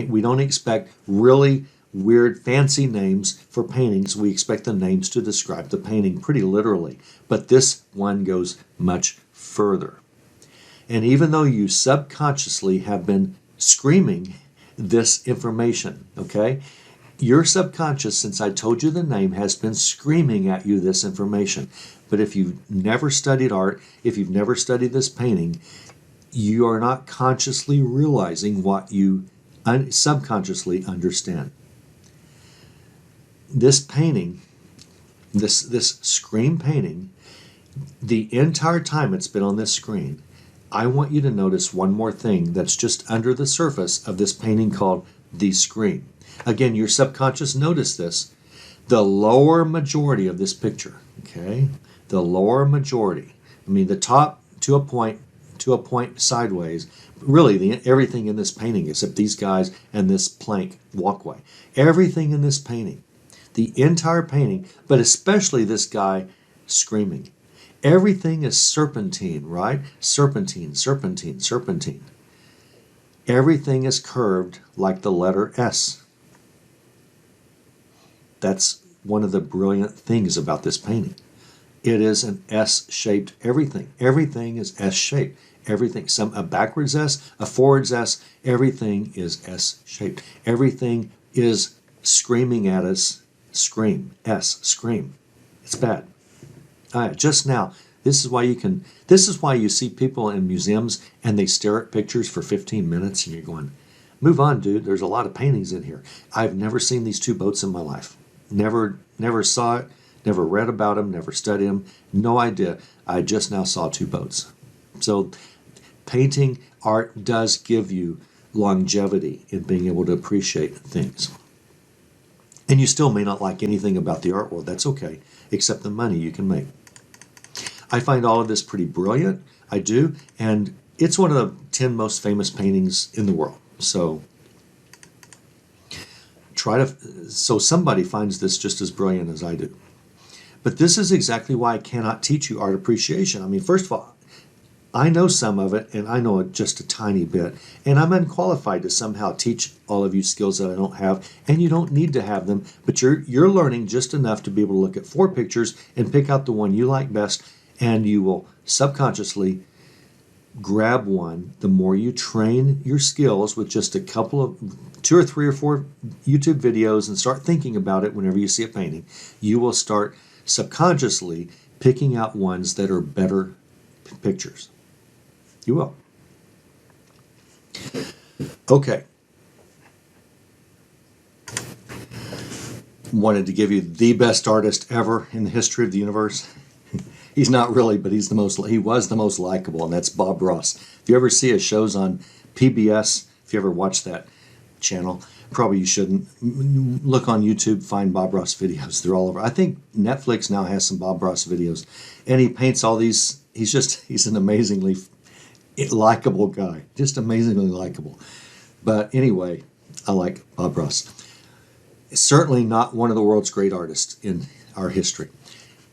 We don't expect really weird, fancy names for paintings. We expect the names to describe the painting pretty literally. But this one goes much further. And even though you subconsciously have been screaming this information, okay, your subconscious, since I told you the name, has been screaming at you this information. But if you've never studied art, if you've never studied this painting, you are not consciously realizing what you subconsciously understand. This painting, this Scream painting, the entire time it's been on this screen, I want you to notice one more thing that's just under the surface of this painting called the screen. Again, your subconscious noticed this. The lower majority of this picture, okay? The lower majority. I mean, the top to a point sideways. Really, everything in this painting except these guys and this plank walkway. Everything in this painting, the entire painting, but especially this guy screaming. Everything is serpentine, right? Serpentine, serpentine, serpentine. Everything is curved like the letter S. That's one of the brilliant things about this painting. It is an S-shaped everything. Everything is S-shaped. Everything, a backwards S, a forwards S, everything is S-shaped. Everything is screaming at us. Scream. S. Scream. It's bad. Just now, this is why you see people in museums and they stare at pictures for 15 minutes and you're going, move on, dude. There's a lot of paintings in here. I've never seen these two boats in my life. Never saw it. Never read about them. Never studied them. No idea. I just now saw two boats. So painting art does give you longevity in being able to appreciate things. And you still may not like anything about the art world. That's okay, except the money you can make. I find all of this pretty brilliant. I do. And it's one of the 10 most famous paintings in the world. So somebody finds this just as brilliant as I do. But this is exactly why I cannot teach you art appreciation. I mean, first of all, I know some of it, and I know it just a tiny bit, and I'm unqualified to somehow teach all of you skills that I don't have, and you don't need to have them, but you're learning just enough to be able to look at 4 pictures and pick out the one you like best, and you will subconsciously grab one. The more you train your skills with just a couple of 2 or 3 or 4 YouTube videos and start thinking about it whenever you see a painting, you will start subconsciously picking out ones that are better pictures. You will. Okay. Wanted to give you the best artist ever in the history of the universe. He's not really, but he was the most likable, and that's Bob Ross. If you ever see his shows on PBS, if you ever watch that channel, probably you shouldn't. Look on YouTube, find Bob Ross videos. They're all over. I think Netflix now has some Bob Ross videos, and he paints all these. He's an amazingly likable guy, just amazingly likable. But anyway, I like Bob Ross. Certainly not one of the world's great artists in our history,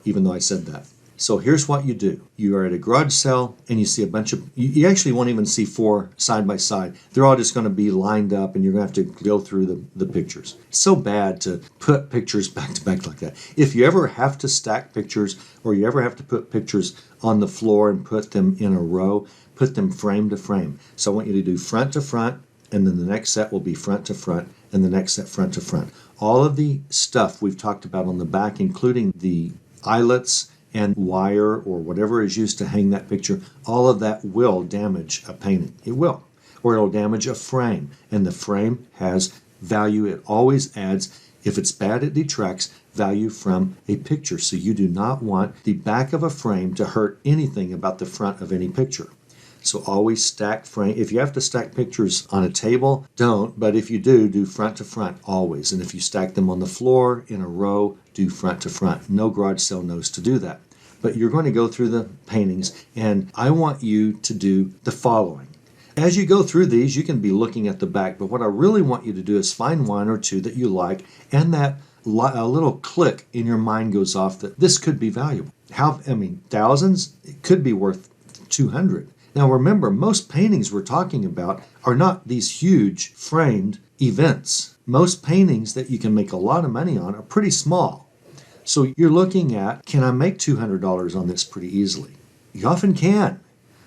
even though I said that. So here's what you do. You are at a garage sale and you see a bunch of, you actually won't even see 4 side by side. They're all just going to be lined up and you're going to have to go through the pictures. It's so bad to put pictures back to back like that. If you ever have to stack pictures or you ever have to put pictures on the floor and put them in a row, put them frame to frame. So I want you to do front to front, and then the next set will be front to front, and the next set front to front. All of the stuff we've talked about on the back, including the eyelets and wire or whatever is used to hang that picture, all of that will damage a painting. It will. Or it'll damage a frame. And the frame has value. It always adds, if it's bad, it detracts value from a picture. So you do not want the back of a frame to hurt anything about the front of any picture. So always stack frame. If you have to stack pictures on a table, don't. But if you do front to front always. And if you stack them on the floor in a row, do front to front. No garage sale knows to do that. But you're going to go through the paintings, and I want you to do the following. As you go through these, you can be looking at the back, but what I really want you to do is find 1 or 2 that you like, and that a little click in your mind goes off that this could be valuable. Thousands? It could be worth 200. Now remember, most paintings we're talking about are not these huge framed events. Most paintings that you can make a lot of money on are pretty small. So you're looking at, can I make $200 on this pretty easily? You often can.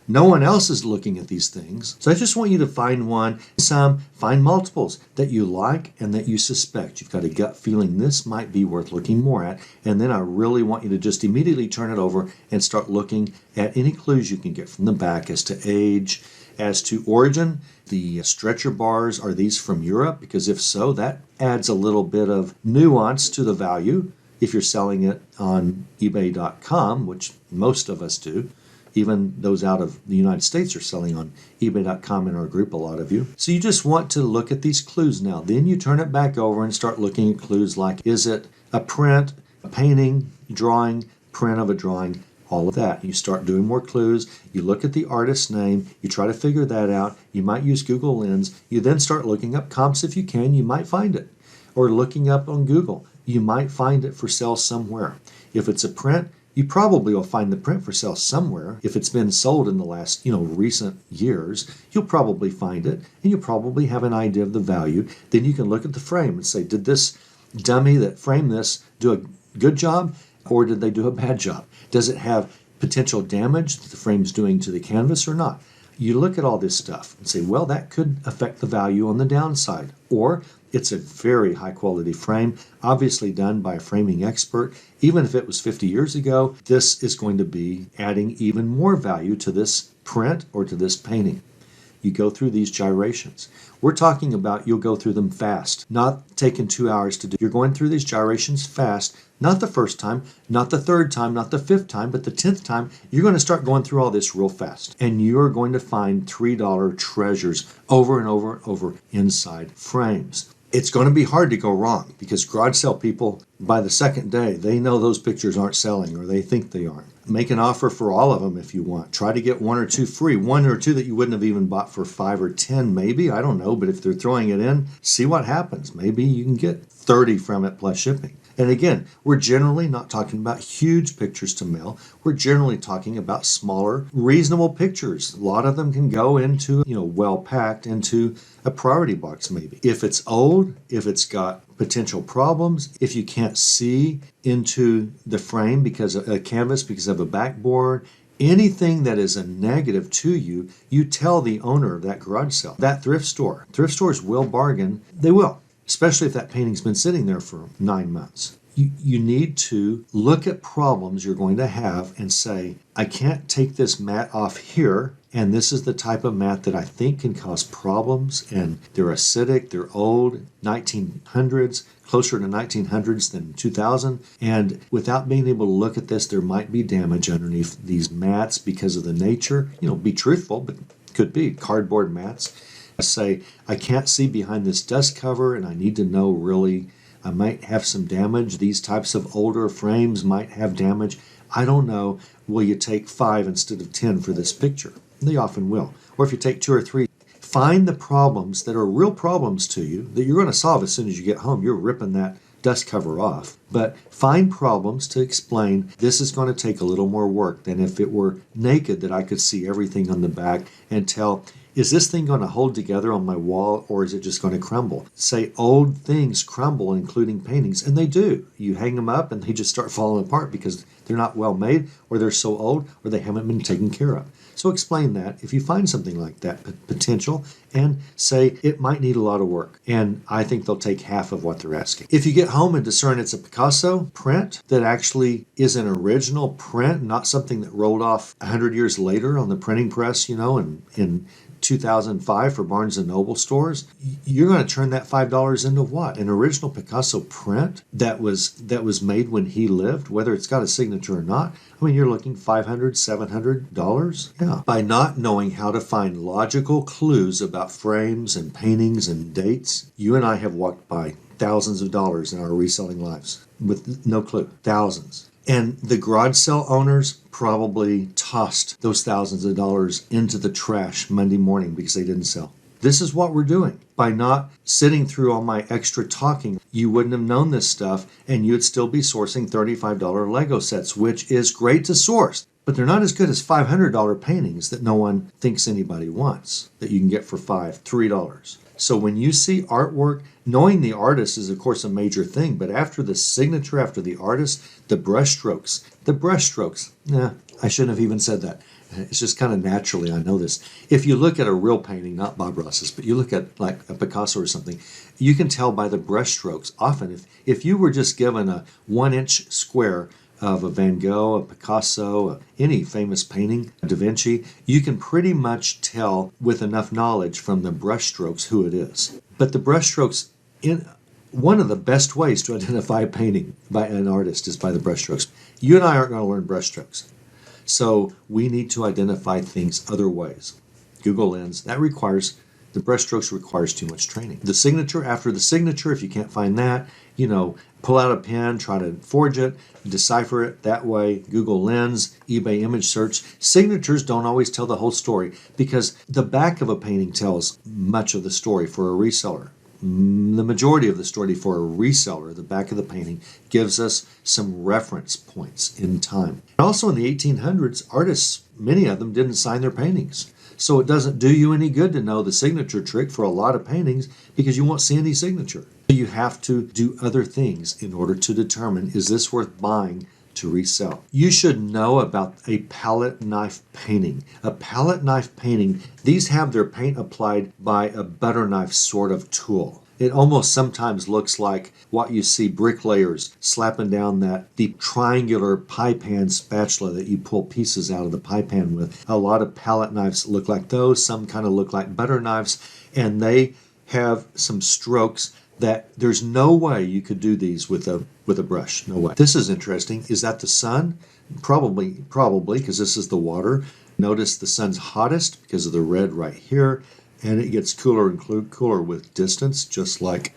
No one else is looking at these things. So I just want you to find one, find multiples that you like and that you suspect. You've got a gut feeling this might be worth looking more at. And then I really want you to just immediately turn it over and start looking at any clues you can get from the back as to age, as to origin. The stretcher bars, are these from Europe? Because if so, that adds a little bit of nuance to the value. If you're selling it on eBay.com, which most of us do, Even those out of the United States are selling on eBay.com in our group, a lot of you. So you just want to look at these clues now. Then you turn it back over and start looking at clues like, is it a print, a painting, drawing, print of a drawing, all of that. You start doing more clues. You look at the artist's name. You try to figure that out. You might use Google Lens. You then start looking up comps if you can. You might find it. Or looking up on Google. You might find it for sale somewhere. If it's a print, you probably will find the print for sale somewhere. If it's been sold in the last, recent years, you'll probably find it, and you'll probably have an idea of the value. Then you can look at the frame and say, did this dummy that framed this do a good job, or did they do a bad job? Does it have potential damage that the frame's doing to the canvas or not? You look at all this stuff and say, well, that could affect the value on the downside. Or it's a very high quality frame, obviously done by a framing expert. Even if it was 50 years ago, this is going to be adding even more value to this print or to this painting. You go through these gyrations. We're talking about you'll go through them fast, not taking 2 hours to do. You're going through these gyrations fast, not the first time, not the third time, not the fifth time, but the 10th time. You're going to start going through all this real fast. And you're going to find $3 treasures over and over and over inside frames. It's going to be hard to go wrong because garage sale people, by the second day, they know those pictures aren't selling or they think they aren't. Make an offer for all of them if you want. Try to get one or two free, one or two that you wouldn't have even bought for 5 or 10 maybe. I don't know, but if they're throwing it in, see what happens. Maybe you can get 30 from it plus shipping. And again, we're generally not talking about huge pictures to mail. We're generally talking about smaller, reasonable pictures. A lot of them can go into, well packed into a priority box maybe. If it's old, if it's got potential problems, if you can't see into the frame because of a canvas, because of a backboard, anything that is a negative to you, you tell the owner of that garage sale, that thrift store. Thrift stores will bargain. They will. Especially if that painting's been sitting there for 9 months. You need to look at problems you're going to have and say, I can't take this mat off here, and this is the type of mat that I think can cause problems, and they're acidic, they're old, 1900s, closer to 1900s than 2000, and without being able to look at this, there might be damage underneath these mats because of the nature. Be truthful, but could be cardboard mats. Say, I can't see behind this dust cover and I need to know really, I might have some damage. These types of older frames might have damage. I don't know. Will you take 5 instead of 10 for this picture? They often will. Or if you take 2 or 3, find the problems that are real problems to you that you're going to solve as soon as you get home. You're ripping that dust cover off. But find problems to explain this is going to take a little more work than if it were naked that I could see everything on the back and tell, is this thing going to hold together on my wall or is it just going to crumble? Say old things crumble, including paintings, and they do. You hang them up and they just start falling apart because they're not well made or they're so old or they haven't been taken care of. So explain that if you find something like that potential and say it might need a lot of work. And I think they'll take half of what they're asking. If you get home and discern it's a Picasso print that actually is an original print, not something that rolled off 100 years later on the printing press, in 2005 for Barnes & Noble stores, you're going to turn that $5 into what? An original Picasso print that was made when he lived, whether it's got a signature or not. I mean, you're looking $500, $700. Yeah. By not knowing how to find logical clues about frames and paintings and dates, you and I have walked by thousands of dollars in our reselling lives with no clue. Thousands. And the garage sale owners probably tossed those thousands of dollars into the trash Monday morning because they didn't sell. This is what we're doing. By not sitting through all my extra talking, you wouldn't have known this stuff and you'd still be sourcing $35 Lego sets, which is great to source. But they're not as good as $500 paintings that no one thinks anybody wants, that you can get for $3. So when you see artwork, knowing the artist is, of course, a major thing, but after the signature, after the artist, the brushstrokes, I shouldn't have even said that. It's just kind of naturally, I know this. If you look at a real painting, not Bob Ross's, but you look at like a Picasso or something, you can tell by the brushstrokes. Often, if you were just given a 1-inch square of a Van Gogh, a Picasso, any famous painting, Da Vinci, you can pretty much tell with enough knowledge from the brushstrokes who it is. But the brushstrokes, one of the best ways to identify a painting by an artist is by the brushstrokes. You and I aren't going to learn brushstrokes. So we need to identify things other ways. Google Lens, the brushstrokes requires too much training. The signature, after the signature, if you can't find that, pull out a pen, try to forge it, decipher it that way. Google Lens, eBay image search. Signatures don't always tell the whole story because the back of a painting tells much of the story for a reseller. The majority of the story for a reseller, the back of the painting, gives us some reference points in time. Also in the 1800s, artists, many of them didn't sign their paintings. So it doesn't do you any good to know the signature trick for a lot of paintings because you won't see any signature. You have to do other things in order to determine, is this worth buying to resell? You should know about a palette knife painting. A palette knife painting, these have their paint applied by a butter knife sort of tool. It almost sometimes looks like what you see bricklayers slapping down that deep triangular pie pan spatula that you pull pieces out of the pie pan with. A lot of palette knives look like those. Some kind of look like butter knives, and they have some strokes that there's no way you could do these with a brush. No way. This is interesting. Is that the sun? Probably, because this is the water. Notice the sun's hottest because of the red right here. And it gets cooler and cooler with distance, just like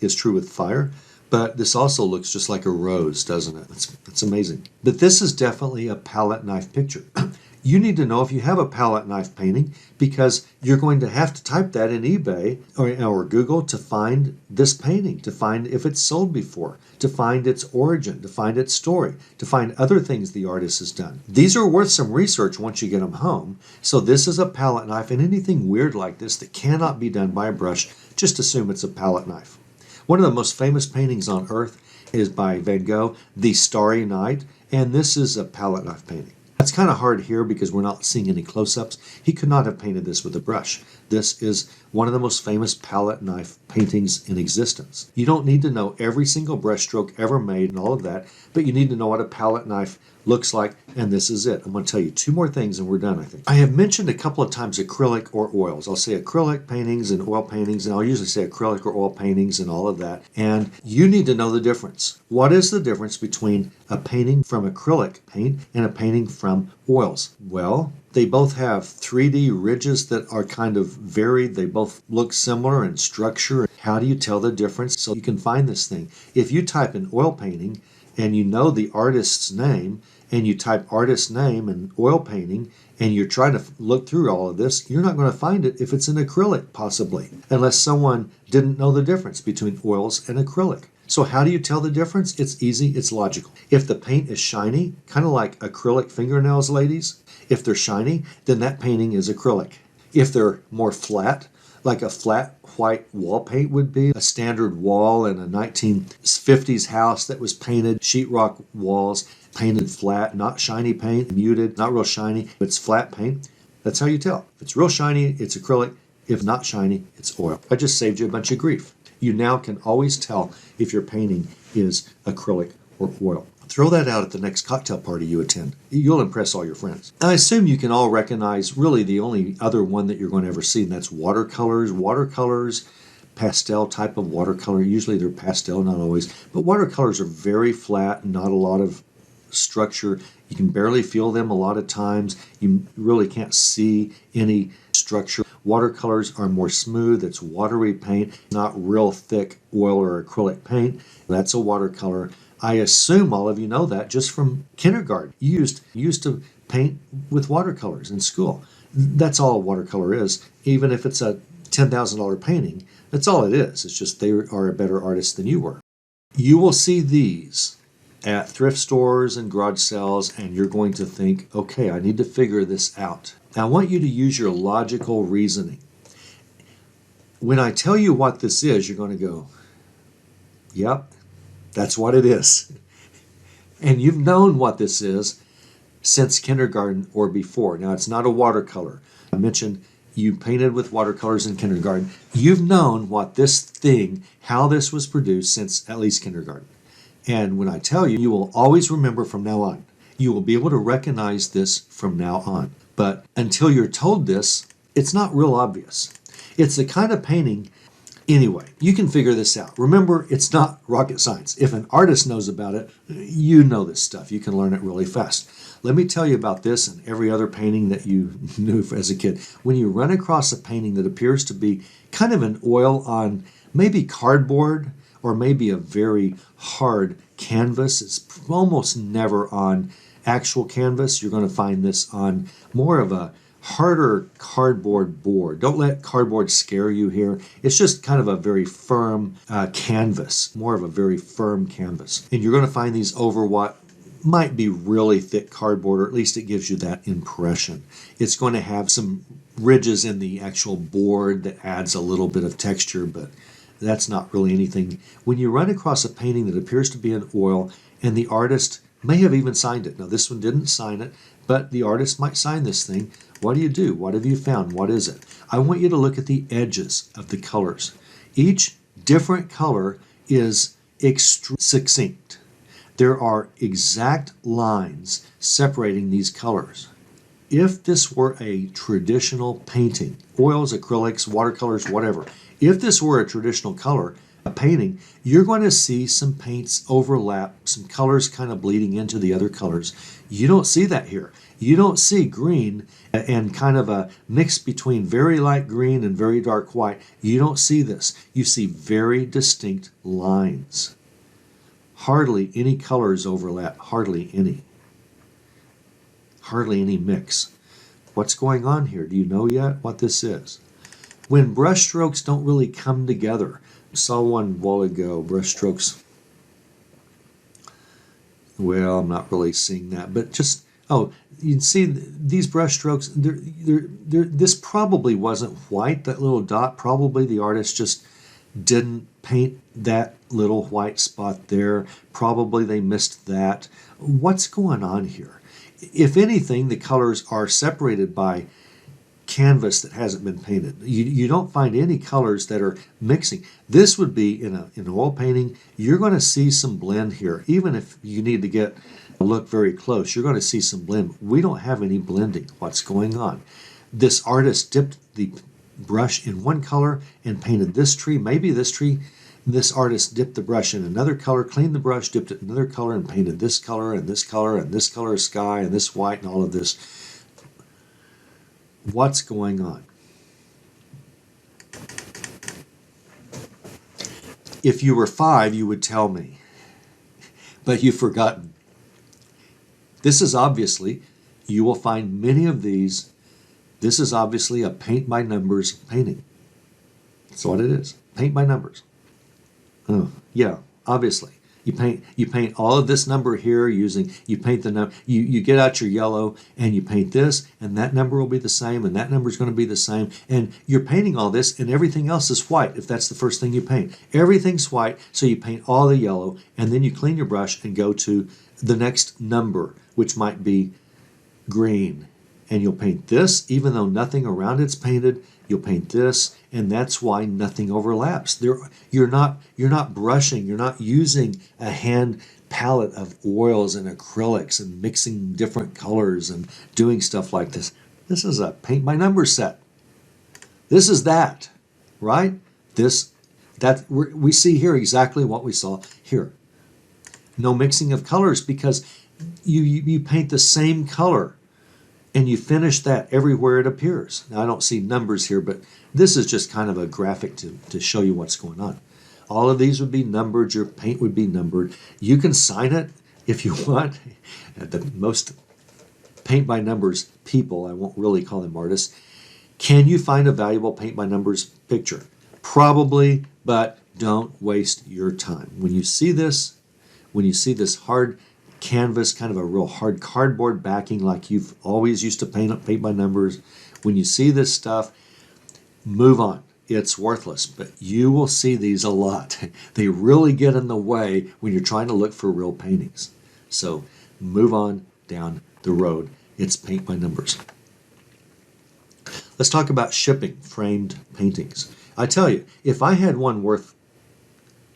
is true with fire. But this also looks just like a rose, doesn't it? It's amazing. But this is definitely a palette knife picture. You need to know if you have a palette knife painting because you're going to have to type that in eBay or Google to find this painting, to find if it's sold before, to find its origin, to find its story, to find other things the artist has done. These are worth some research once you get them home. So this is a palette knife, and anything weird like this that cannot be done by a brush, just assume it's a palette knife. One of the most famous paintings on earth is by Van Gogh, The Starry Night, and this is a palette knife painting. That's kind of hard here because we're not seeing any close-ups. He could not have painted this with a brush. This is one of the most famous palette knife paintings in existence. You don't need to know every single brushstroke ever made and all of that, but you need to know what a palette knife looks like, and this is it. I'm going to tell you two more things and we're done, I think. I have mentioned a couple of times acrylic or oils. I'll say acrylic paintings and oil paintings, and I'll usually say acrylic or oil paintings and all of that. And you need to know the difference. What is the difference between a painting from acrylic paint and a painting from oils? Well, they both have 3D ridges that are kind of varied. They both look similar in structure. How do you tell the difference? So you can find this thing. If you type in oil painting and you know the artist's name, and you type artist name and oil painting, and you're trying to look through all of this, you're not going to find it if it's an acrylic, possibly, unless someone didn't know the difference between oils and acrylic. So how do you tell the difference? It's easy, it's logical. If the paint is shiny, kind of like acrylic fingernails, ladies, if they're shiny, then that painting is acrylic. If they're more flat, like a flat white wall paint would be, a standard wall in a 1950s house that was painted, sheetrock walls, painted flat, not shiny paint, muted, not real shiny, but it's flat paint. That's how you tell. If it's real shiny, it's acrylic. If not shiny, it's oil. I just saved you a bunch of grief. You now can always tell if your painting is acrylic or oil. Throw that out at the next cocktail party you attend. You'll impress all your friends. I assume you can all recognize really the only other one that you're going to ever see, and that's watercolors. Watercolors, pastel type of watercolor. Usually they're pastel, not always. But watercolors are very flat, not a lot of structure. You can barely feel them a lot of times. You really can't see any structure. Watercolors are more smooth. It's watery paint, not real thick oil or acrylic paint. That's a watercolor. I assume all of you know that just from kindergarten. You used to paint with watercolors in school. That's all a watercolor is. Even if it's a $10,000 painting, that's all it is. It's just they are a better artist than you were. You will see these at thrift stores and garage sales, and you're going to think, okay, I need to figure this out. Now, I want you to use your logical reasoning. When I tell you what this is, you're going to go, yep, that's what it is. And you've known what this is since kindergarten or before. Now, it's not a watercolor. I mentioned you painted with watercolors in kindergarten. You've known what this thing, how this was produced since at least kindergarten. And when I tell you, you will always remember from now on. You will be able to recognize this from now on. But until you're told this, it's not real obvious. It's the kind of painting, anyway, you can figure this out. Remember, it's not rocket science. If an artist knows about it, you know this stuff. You can learn it really fast. Let me tell you about this and every other painting that you knew as a kid. When you run across a painting that appears to be kind of an oil on maybe cardboard or maybe a very hard canvas, it's almost never on actual canvas. You're going to find this on more of a harder cardboard board. Don't let cardboard scare you here. It's just kind of a very firm canvas, more of a very firm canvas. And you're going to find these over what might be really thick cardboard, or at least it gives you that impression. It's going to have some ridges in the actual board that adds a little bit of texture, but that's not really anything. When you run across a painting that appears to be an oil and the artist may have even signed it. Now this one didn't sign it, but the artist might sign this thing. What do? What have you found? What is it? I want you to look at the edges of the colors. Each different color is succinct. There are exact lines separating these colors. If this were a traditional painting, oils, acrylics, watercolors, whatever, if this were a traditional color, a painting, you're going to see some paints overlap, some colors kind of bleeding into the other colors. You don't see that here. You don't see green and kind of a mix between very light green and very dark white. You don't see this. You see very distinct lines. Hardly any colors overlap, hardly any. Hardly any mix. What's going on here? Do you know yet what this is? When brush strokes don't really come together. I saw one a while ago, brush strokes. Well, I'm not really seeing that, but just, oh, you can see these brush strokes, this probably wasn't white, that little dot. Probably the artist just didn't paint that little white spot there. Probably they missed that. What's going on here? If anything, the colors are separated by canvas that hasn't been painted. You don't find any colors that are mixing. This would be in an oil painting. You're going to see some blend here. Even if you need to look very close, you're going to see some blend. We don't have any blending. What's going on? This artist dipped the brush in one color and painted this tree. Maybe this tree. This artist dipped the brush in another color, cleaned the brush, dipped it in another color, and painted this color and this color and this color of sky and this white and all of this. What's going on? If you were 5, you would tell me, but you've forgotten. This is obviously, you will find many of these. This is obviously a paint by numbers painting. That's what it is. Paint by numbers. Oh, yeah, obviously. You paint all of this number here you paint the number, you get out your yellow and you paint this, and that number will be the same, and that number is going to be the same, and you're painting all this, and everything else is white if that's the first thing you paint. Everything's white, so you paint all the yellow, and then you clean your brush and go to the next number, which might be green. And you'll paint this, even though nothing around it's painted, you'll paint this, and that's why nothing overlaps. You're not brushing, you're not using a hand palette of oils and acrylics and mixing different colors and doing stuff like this. This is a paint by numbers set. This is that, right? We see here exactly what we saw here. No mixing of colors because you paint the same color. And you finish that everywhere it appears. Now, I don't see numbers here, but this is just kind of a graphic to show you what's going on. All of these would be numbered. Your paint would be numbered. You can sign it if you want. The most paint by numbers people, I won't really call them artists. Can you find a valuable paint by numbers picture? Probably, but don't waste your time. When you see this hard canvas, kind of a real hard cardboard backing like you've always used to paint by numbers. When you see this stuff, move on. It's worthless, but you will see these a lot. They really get in the way when you're trying to look for real paintings. So move on down the road. It's paint by numbers. Let's talk about shipping framed paintings. I tell you, if I had one worth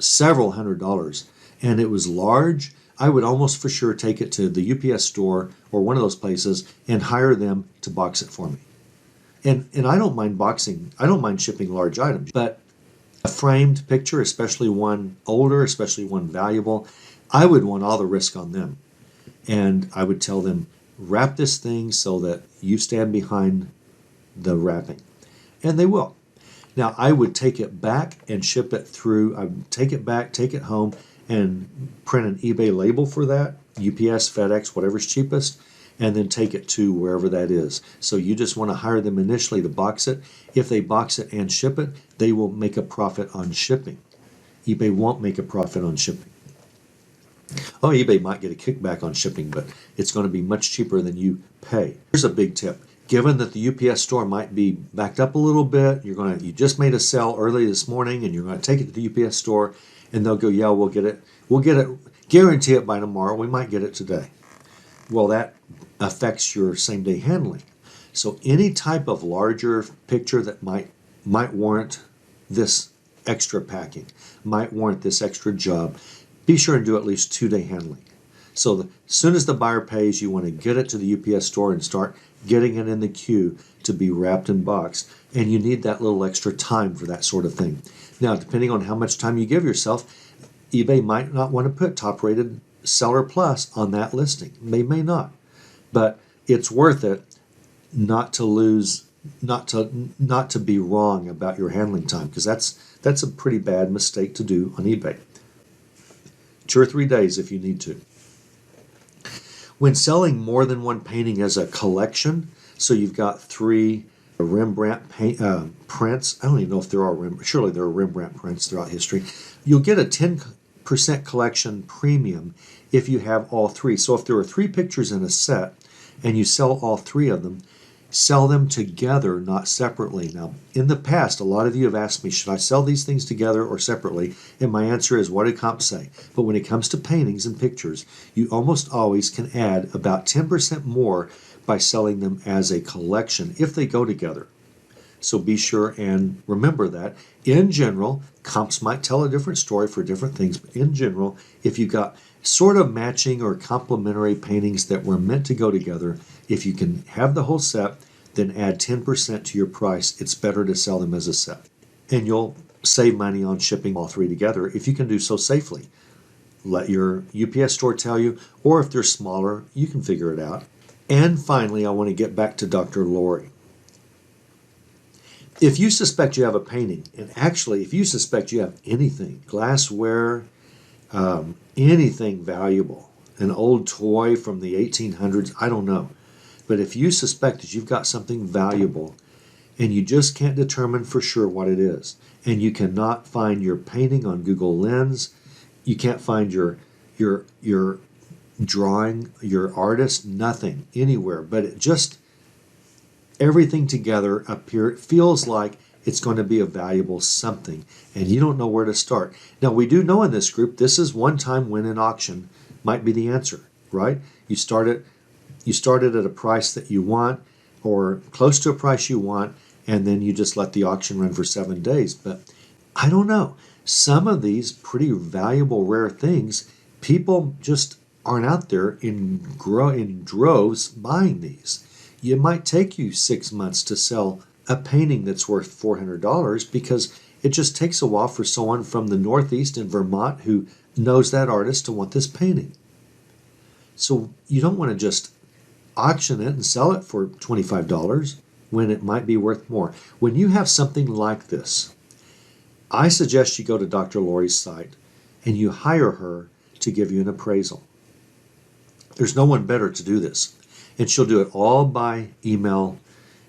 several $100s and it was large, I would almost for sure take it to the UPS store or one of those places and hire them to box it for me. And I don't mind shipping large items, but a framed picture, especially one older, especially one valuable, I would want all the risk on them. And I would tell them, wrap this thing so that you stand behind the wrapping. And they will. Now, I would take it back and ship it through. I would take it back, take it home, and print an eBay label for that, UPS, FedEx, whatever's cheapest, and then take it to wherever that is. So you just want to hire them initially to box it. If they box it and ship it, they will make a profit on shipping. eBay won't make a profit on shipping. Oh, eBay might get a kickback on shipping, but it's going to be much cheaper than you pay. Here's a big tip. Given that the UPS store might be backed up a little bit, you just made a sale early this morning and you're going to take it to the UPS store and they'll go, yeah, we'll get it, guarantee it by tomorrow, we might get it today. Well, that affects your same-day handling. So any type of larger picture that might warrant this extra packing, might warrant this extra job, be sure and do at least 2-day handling. So as soon as the buyer pays, you want to get it to the UPS store and start getting it in the queue to be wrapped and boxed. And you need that little extra time for that sort of thing. Now, depending on how much time you give yourself, eBay might not want to put top-rated seller plus on that listing. They may not. But it's worth it not to be wrong about your handling time, because that's a pretty bad mistake to do on eBay. 2 or 3 days if you need to. When selling more than one painting as a collection, so you've got 3 Rembrandt prints, I don't even know if there are Rembrandt, surely there are Rembrandt prints throughout history, you'll get a 10% collection premium if you have all 3. So if there are 3 pictures in a set and you sell all 3 of them, sell them together, not separately. Now, in the past, a lot of you have asked me, should I sell these things together or separately? And my answer is, what did comp say? But when it comes to paintings and pictures, you almost always can add about 10% more by selling them as a collection if they go together. So be sure and remember that. In general, comps might tell a different story for different things, but in general, if you got sort of matching or complementary paintings that were meant to go together, if you can have the whole set, then add 10% to your price. It's better to sell them as a set. And you'll save money on shipping all 3 together if you can do so safely. Let your UPS store tell you, or if they're smaller, you can figure it out. And finally, I want to get back to Dr. Lori. If you suspect you have a painting, and actually if you suspect you have anything, glassware, anything valuable, an old toy from the 1800s, I don't know. But if you suspect that you've got something valuable and you just can't determine for sure what it is, and you cannot find your painting on Google Lens, you can't find your drawing, your artist, nothing anywhere, but it just, everything together feels like it's going to be a valuable something, and you don't know where to start. Now, we do know in this group, this is one time when an auction might be the answer, right? You started at a price that you want, or close to a price you want, and then you just let the auction run for 7 days. But I don't know. Some of these pretty valuable, rare things, people just aren't out there in droves buying these. It might take you 6 months to sell a painting that's worth $400 because it just takes a while for someone from the Northeast in Vermont who knows that artist to want this painting. So you don't want to just auction it and sell it for $25 when it might be worth more. When you have something like this, I suggest you go to Dr. Lori's site and you hire her to give you an appraisal. There's no one better to do this. And she'll do it all by email.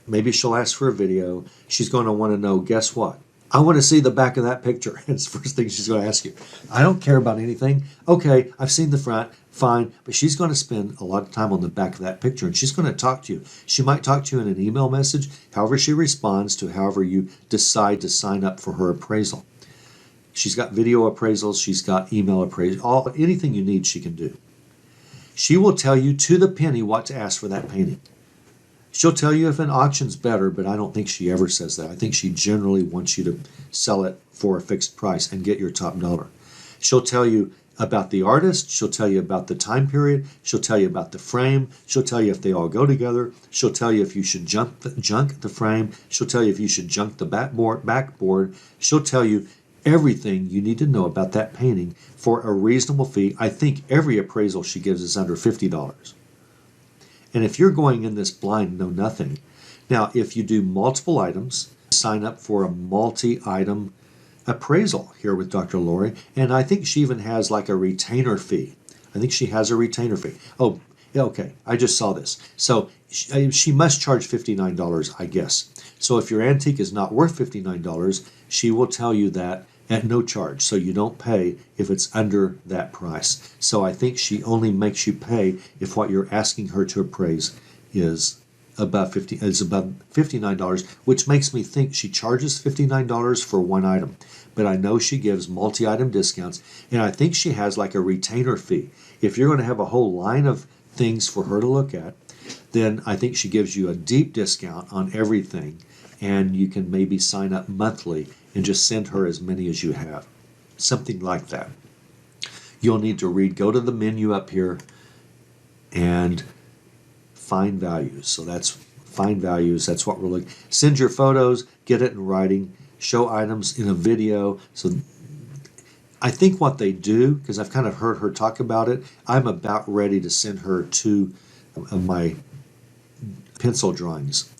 Maybe she'll ask for a video. She's going to want to know, guess what? I want to see the back of that picture. It's the first thing she's going to ask you. I don't care about anything. Okay, I've seen the front, fine. But she's going to spend a lot of time on the back of that picture, and she's going to talk to you. She might talk to you in an email message, however she responds to however you decide to sign up for her appraisal. She's got video appraisals. She's got email appraisals. Anything you need, she can do. She will tell you to the penny what to ask for that painting. She'll tell you if an auction's better, but I don't think she ever says that. I think she generally wants you to sell it for a fixed price and get your top dollar. She'll tell you about the artist. She'll tell you about the time period. She'll tell you about the frame. She'll tell you if they all go together. She'll tell you if you should junk the frame. She'll tell you if you should junk the backboard. She'll tell you everything you need to know about that painting for a reasonable fee. I think every appraisal she gives is under $50. And if you're going in this blind, know nothing. Now, if you do multiple items, sign up for a multi-item appraisal here with Dr. Lori. And I think she even has like a retainer fee. I think she has a retainer fee. Oh, yeah, okay. I just saw this. So she must charge $59, I guess. So if your antique is not worth $59, she will tell you that at no charge. So you don't pay if it's under that price. So I think she only makes you pay if what you're asking her to appraise is above $59, which makes me think she charges $59 for one item. But I know she gives multi-item discounts, and I think she has like a retainer fee. If you're going to have a whole line of things for her to look at, then I think she gives you a deep discount on everything, and you can maybe sign up monthly and just send her as many as you have. Something like that. You'll need to go to the menu up here and find values. So that's find values. That's what we're looking. Send your photos, get it in writing, show items in a video. So I think what they do, because I've kind of heard her talk about it, I'm about ready to send her to my pencil drawings.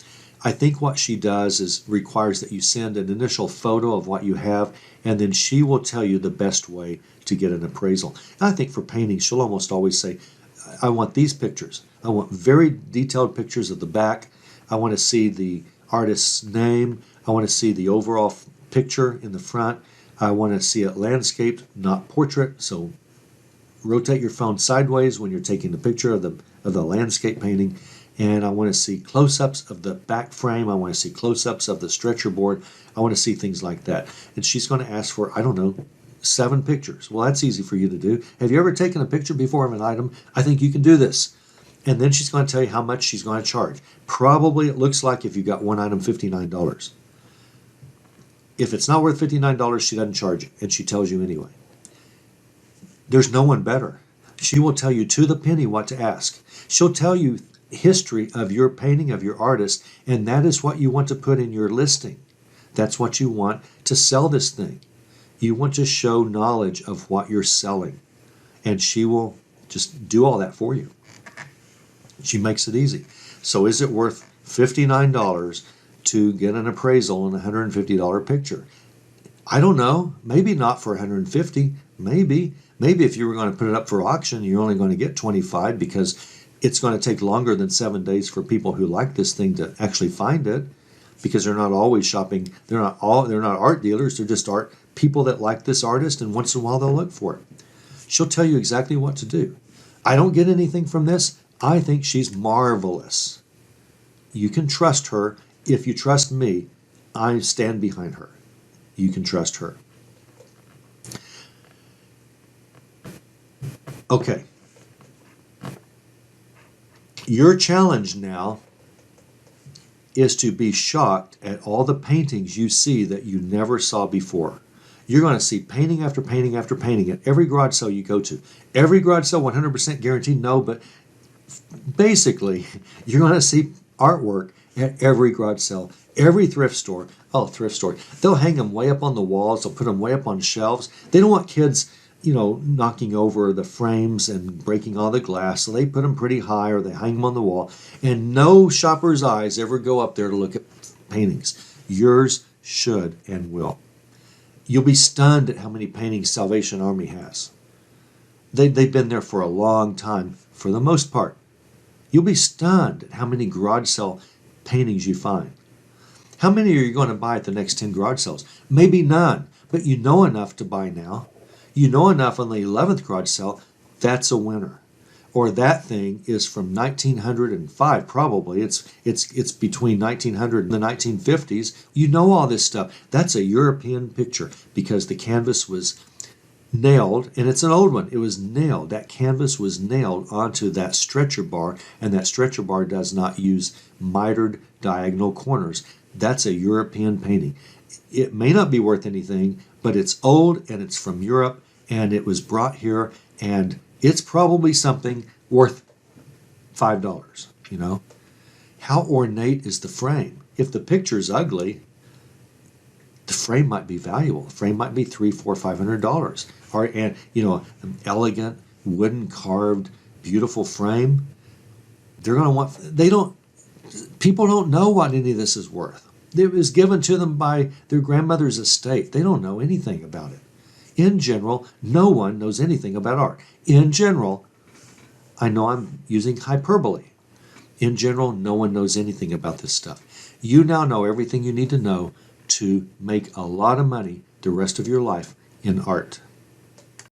I think what she does is requires that you send an initial photo of what you have, and then she will tell you the best way to get an appraisal. And I think for painting, she'll almost always say, I want these pictures. I want very detailed pictures of the back. I want to see the artist's name. I want to see the overall picture in the front. I want to see it landscaped, not portrait. So rotate your phone sideways when you're taking the picture of the landscape painting. And I want to see close-ups of the back frame. I want to see close-ups of the stretcher board. I want to see things like that. And she's going to ask for, I don't know, 7 pictures. Well, that's easy for you to do. Have you ever taken a picture before of an item? I think you can do this. And then she's going to tell you how much she's going to charge. Probably it looks like if you got one item, $59. If it's not worth $59, she doesn't charge it, and she tells you anyway. There's no one better. She will tell you to the penny what to ask. She'll tell you history of your painting, of your artist, and that is what you want to put in your listing. That's what you want to sell this thing. You want to show knowledge of what you're selling, and she will just do all that for you. She makes it easy. So is it worth $59 to get an appraisal on a $150 picture? I don't know. Maybe not for $150. Maybe if you were going to put it up for auction, you're only going to get $25 because it's going to take longer than 7 days for people who like this thing to actually find it, because they're not always shopping. They're not art dealers. They're just art people that like this artist, and once in a while they'll look for it. She'll tell you exactly what to do. I don't get anything from this. I think she's marvelous. You can trust her. If you trust me, I stand behind her. You can trust her. Okay. Your challenge now is to be shocked at all the paintings you see that you never saw before. You're going to see painting after painting after painting at every garage sale you go to. Every garage sale, 100% guaranteed, no, but basically, you're going to see artwork at every garage sale, every thrift store. Oh, thrift store. They'll hang them way up on the walls. They'll put them way up on shelves. They don't want kids, knocking over the frames and breaking all the glass. So they put them pretty high, or they hang them on the wall. And no shopper's eyes ever go up there to look at paintings. Yours should and will. You'll be stunned at how many paintings Salvation Army has. They've been there for a long time, for the most part. You'll be stunned at how many garage sale paintings you find. How many are you going to buy at the next 10 garage sales? Maybe none, but you know enough to buy now. You know enough on the 11th garage sale, that's a winner. Or that thing is from 1905, probably. It's between 1900 and the 1950s. You know all this stuff. That's a European picture because the canvas was nailed, and it's an old one. It was nailed. That canvas was nailed onto that stretcher bar, and that stretcher bar does not use mitered diagonal corners. That's a European painting. It may not be worth anything, but it's old, and it's from Europe, and it was brought here, and it's probably something worth $5, How ornate is the frame? If the picture's ugly, the frame might be valuable. The frame might be $300, $400, $500. An elegant, wooden carved, beautiful frame. They're going to people don't know what any of this is worth. It was given to them by their grandmother's estate. They don't know anything about it. In general, no one knows anything about art. In general, I know I'm using hyperbole. In general, no one knows anything about this stuff. You now know everything you need to know to make a lot of money the rest of your life in art.